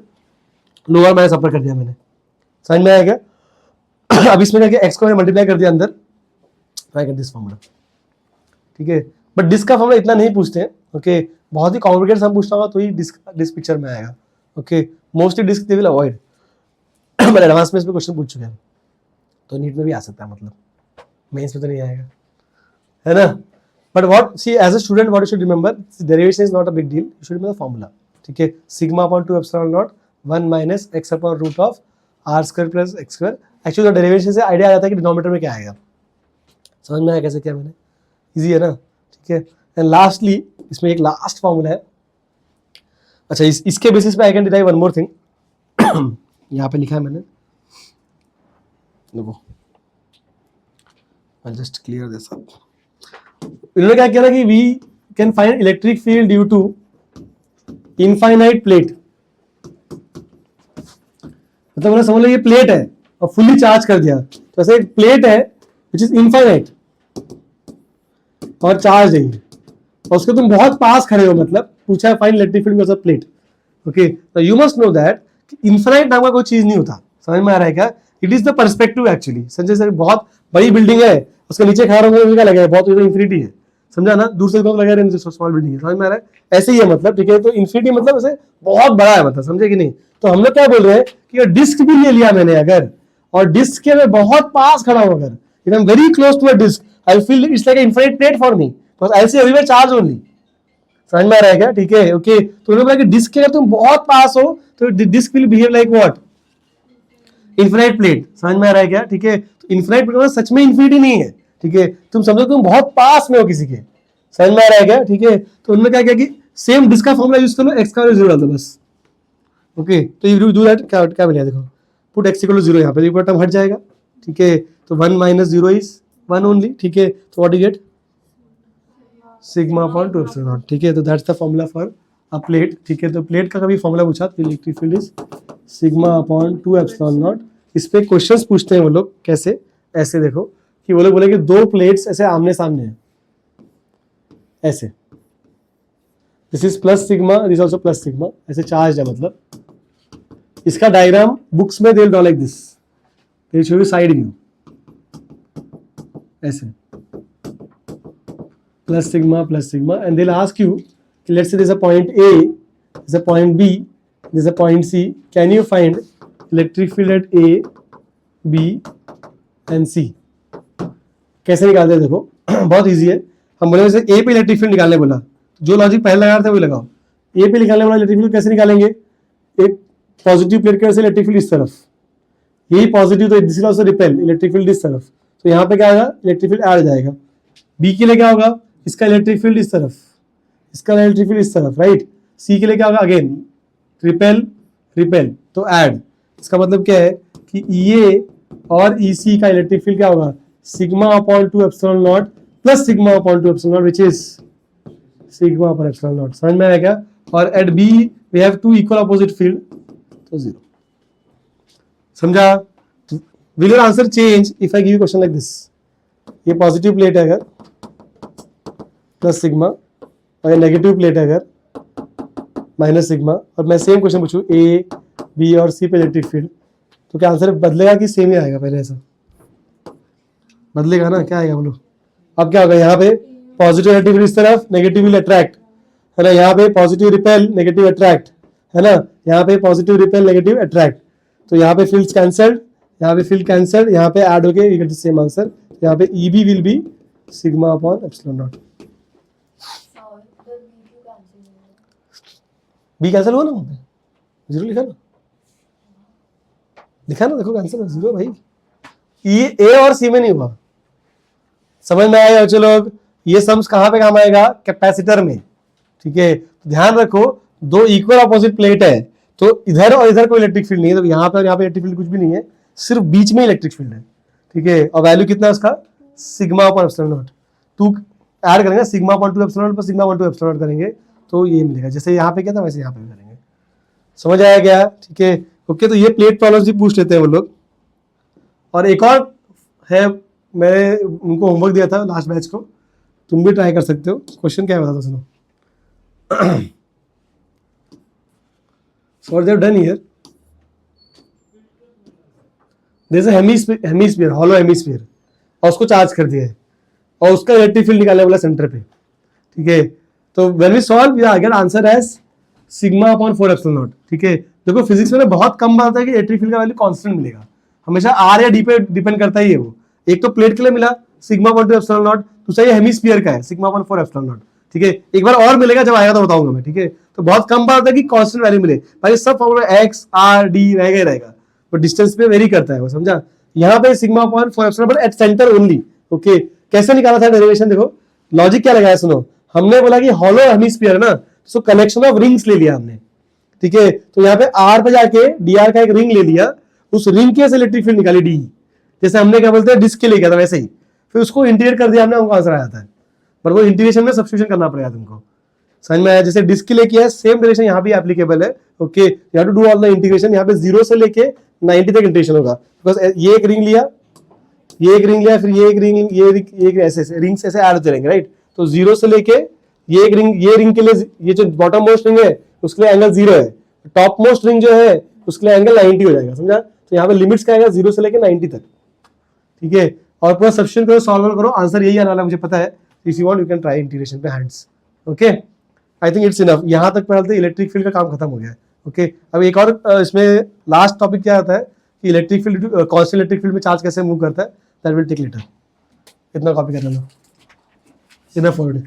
लोअर माइनस अपर कर दिया मैंने, समझ में आया क्या। अब इसमें क्या एक्स को मैंने मल्टीप्लाई कर दिया अंदर, आई गेट दिस फॉर्मूला, ठीक है, बट डिस्क का फॉर्मूला इतना नहीं पूछते हैं, ओके, बहुत ही कॉम्प्लिकेटेड सम पूछना होगा तो ही डिस्क पिक्चर में आएगा, okay, mostly disc they will avoid, but advance में इस पे क्वेश्चन पूछ चुके हैं, तो नीट में भी आ सकता है, मतलब मेंस में तो नहीं आएगा, है ना। But what, see as a student what you should remember, derivation is not a big deal, you should remember the formula, ठीक है, सिग्मा/2 epsilon naught 1 minus x upon root of r square plus x square, actually तो derivation से idea आ जाता है कि denominator में क्या आएगा, समझ में आया कैसे किया मैंने, इजी है ना, ठीक है। एंड लास्टली इसमें एक लास्ट फॉर्मूला है, अच्छा इसके बेसिस पे I can derive one more thing, यहाँ पे लिखा है मैंने, देखो I'll just clear this up. इन्होंने क्या किया ना कि we can find electric field due to infinite plate, मतलब उन्होंने समझ लो ये प्लेट है और फुल्ली चार्ज कर दिया, तो ऐसे एक प्लेट है which is infinite और चार्ज है, और उसके तुम बहुत पास खड़े हो, मतलब पूछा है find electric field of plate, okay, तो you must know that infinite नाम का कोई चीज नहीं होता, समझ में आ रहा है क्या, it is the perspective actually, Sanjay sir बहुत बड़ी बिल्डिंग है, उसके नीचे खड़ा होंगे क्या लगेगा, बहुत इंफिनिटी है, समझा ना, दूर से बहुत लगा रहे हैं, स्मॉल बिल्डिंग है, समझ में आ रहा है, ऐसे ही है मतलब, ठीक है, तो इंफिनिटी मतलब ऐसे बहुत बड़ा है, मतलब समझे कि नहीं। तो हम लोग क्या बोल रहे हैं कि डिस्क भी ले लिया मैंने अगर, और डिस्क के मैं बहुत पास खड़ा हूं अगर, if I am very close to a disc, I feel it's like infinite plate for me, because I see everywhere charge only, समझ में आ रहा है क्या, ठीक है, ओके। तो उन्होंने बोला कि डिस्क के अगर तुम बहुत पास हो तो disc will behave like what, infinite plate, समझ में आ रहा है क्या, ठीक है। तो इनफिनाइट प्लेट सच में इन्फिनिटी नहीं है, ठीक है, तुम समझो तुम बहुत पास में हो किसी के, समझ में आ रहा है क्या, ठीक है। तो उन्होंने क्या किया कि सेम डिस्क का फॉर्मूला यूज कर लो, एक्स का वैल्यू 0 डाल दो बस, ओके। तो यू डू दैट, क्या मिलेगा देखो, पुट x इक्वल टू 0, यहाँ पे ये टर्म हट जाएगा, ठीक है, तो 1 माइनस 0 इज 1 ओनली, ठीक है, तो what you get sigma upon 2 epsilon naught, ठीक है, तो that's the formula for a plate, ठीक है, तो प्लेट का कभी फॉर्मूला पूछा तो electric field is sigma upon 2 epsilon not. इस पे क्वेश्चंस पूछते हैं वो लोग, कैसे, ऐसे देखो कि वो लोग बोले कि दो प्लेट्स ऐसे आमने सामने हैं, ऐसे, this is plus sigma, this also plus sigma, ऐसे चार्ज है, मतलब इसका डायग्राम बुक्स में they draw like this, they show you side view, ऐसे plus sigma and they will ask you, let's say there's a point A, there's a point B, there's a point C, can you find electric field at A, B and C? कैसे निकालते हैं देखो बहुत easy है। हम बोले जैसे ए पे इलेक्ट्रिक फील्ड निकालने बोला, जो लॉजिक पहले लगा रहे थे वही लगाओ। ए पे निकालने बोला इलेक्ट्रिक फील्ड कैसे निकालेंगे, एक पॉजिटिव प्लेट की वजह से इलेक्ट्रिक फील्ड इस तरफ, यही पॉजिटिव, तो this is also repel, electric field इस तरफ, तो यहाँ पे क्या आएगा, इलेक्ट्रिक फील्ड ऐड हो जाएगा। बी के लिए क्या होगा, इसका इलेक्ट्रिक फील्ड इस तरफ, इसका इलेक्ट्रिक फील्ड इस तरफ, राइट। सी के लिए क्या होगा, अगेन रिपेल रिपेल, तो ऐड। इसका मतलब क्या है कि EA और EC का इलेक्ट्रिक फील्ड क्या होगा, sigma upon 2 epsilon naught plus sigma upon 2 epsilon naught, which is sigma upon epsilon naught. समझ में आया क्या? और at B we have to equal opposite field, तो 0। समझा? Will your answer change if I give you question like this, ये positive plate है अगर प्लस सिग्मा, और ये नेगेटिव प्लेट है अगर माइनस सिग्मा, और मैं सेम क्वेश्चन पूछूं ए बी और सी पे इलेक्ट्रिक फील्ड, तो क्या आंसर बदलेगा कि सेम ही आएगा? पहले ऐसा बदलेगा ना, क्या आएगा बोलो? अब क्या होगा, यहाँ पे पॉजिटिव इलेक्ट्रिक फील्ड इस तरफ, नेगेटिव विल अट्रैक्ट, है ना, यहाँ पे पॉजिटिव रिपेल नेगेटिव अट्रैक्ट, है ना, यहाँ पे पॉजिटिव रिपेल नेगेटिव अट्रैक्ट, तो यहाँ पे फील्ड्स कैंसल्ड, यहाँ पे फील्ड कैंसल्ड, यहाँ पे ऐड हो गए, you get the same answer. यहाँ पे EB will be sigma upon epsilon naught. B cancel हुआ ना, वहाँ पे 0 लिखा ना, लिखा ना, देखो कैंसिल 0 भाई। ए और सी में नहीं हुआ, समझ में आया बच्चे लोग? ये सम्स कहाँ पे काम आएगा, कैपेसिटर में, ठीक है। तो ध्यान रखो, दो इक्वल अपोजिट प्लेट है, तो इधर और इधर कोई इलेक्ट्रिक फील्ड नहीं है, तो यहाँ पे और यहाँ पे इलेक्ट्रिक फील्ड कुछ भी नहीं है, सिर्फ बीच में इलेक्ट्रिक फील्ड है, ठीक है। और वैल्यू कितना है उसका, sigma upon epsilon naught. Two add करेंगे, सिग्मा अपॉन 2 एप्सिलॉन नॉट पर सिग्मा अपॉन 2 एप्सिलॉन नॉट करेंगे, तो ये मिलेगा। जैसे यहाँ पे क्या था वैसे यहाँ पे भी करेंगे। समझ आया क्या? ठीक है, ओके। तो ये प्लेट प्रॉब्लम्स भी पूछ लेते हैं वो लोग। और एक और है, मैंने उनको होमवर्क दिया था लास्ट बैच को, तुम भी ट्राई कर सकते हो। क्वेश्चन क्या है बता दो, सुनो। So what they have done here, there is a hemisphere, hollow hemisphere, और उसको चार्ज कर दिया है, और उसका इलेक्ट्रिक फील्ड निकालने वाला सेंटर पे, ठीक है। तो when we solve we get answer as sigma upon 4 epsilon naught, ठीक है। देखो फिजिक्स में बहुत कम बात है कि इलेक्ट्रिक फील्ड का वैल्यू कांस्टेंट मिलेगा, हमेशा आर या डी पे डिपेंड करता ही है वो। एक तो प्लेट के लिए मिला सिग्मा अपॉन 2 एप्सिलॉन नॉट, दूसरा ये हेमिस्फीयर का है सिग्मा अपॉन 4 एप्सिलॉन नॉट, ठीक है। एक बार और मिलेगा, जब आएगा तो बताऊंगा मैं, ठीक है। तो बहुत कम बात है कि कांस्टेंट वैल्यू मिले भाई, सब फॉर्मूला एक्स आर डी रहेगा ही रहेगा, तो डिस्टेंस पे वेरी करता है वो, समझा। यहाँ पे sigma upon 4 epsilon not at centre only, okay. कैसे निकाला था डेरिवेशन, देखो लॉजिक क्या लगाया, सुनो। हमने बोला कि हॉलो हेमिस्फीयर है ना, सो कलेक्शन ऑफ रिंग्स ले लिया हमने, ठीक है। तो यहाँ पे आर पे जाके डी आर का एक रिंग ले लिया, उस रिंग के इलेक्ट्रिक फील्ड निकाली डी, जैसे हमने क्या बोलते हैं डिस्क के लिए किया था वैसे ही, फिर उसको इंटीग्रेट कर दिया हमने, हमको आंसर आ जाता है। पर वो इंटीग्रेशन में सब्स्टिट्यूशन करना पड़ेगा तुमको, समझ में आया? जैसे डिस्क के लिए किया है, सेम डायरेक्शन यहाँ भी एप्लीकेबल है, okay. You have to do all the integration, यहाँ पे 0 से लेके 90 तक इंटीग्रेशन होगा, बिकॉज ये एक रिंग लिया, ये एक रिंग लिया, फिर ये एक रिंग, ये ऐसे रिंग्स ऐसे ऐड होते रहेंगे, राइट। तो 0 से लेके ये एक रिंग, ये रिंग के लिए ये जो बॉटम मोस्ट रिंग है उसके लिए एंगल 0 है, टॉप मोस्ट रिंग जो है उसके लिए एंगल 90 हो जाएगा, समझा। तो यहाँ पे लिमिट्स क्या आएगा, 0 से लेके 90 तक, ठीक है। और पूरा सब्स्टिट्यूशन करो, सॉल्व करो, आंसर यही आने वाला है, मुझे पता है। If you want you can try integration पे hands, okay. I think it's enough, यहाँ तक पहले इलेक्ट्रिक फील्ड का काम खत्म हो गया है, ओके। अब एक और इसमें लास्ट टॉपिक क्या आता है कि electric field, constant electric field में चार्ज कैसे मूव करता है, दैट विल टेक लेटर। इतना कॉपी कर लेना, इनफ फॉर टुडे।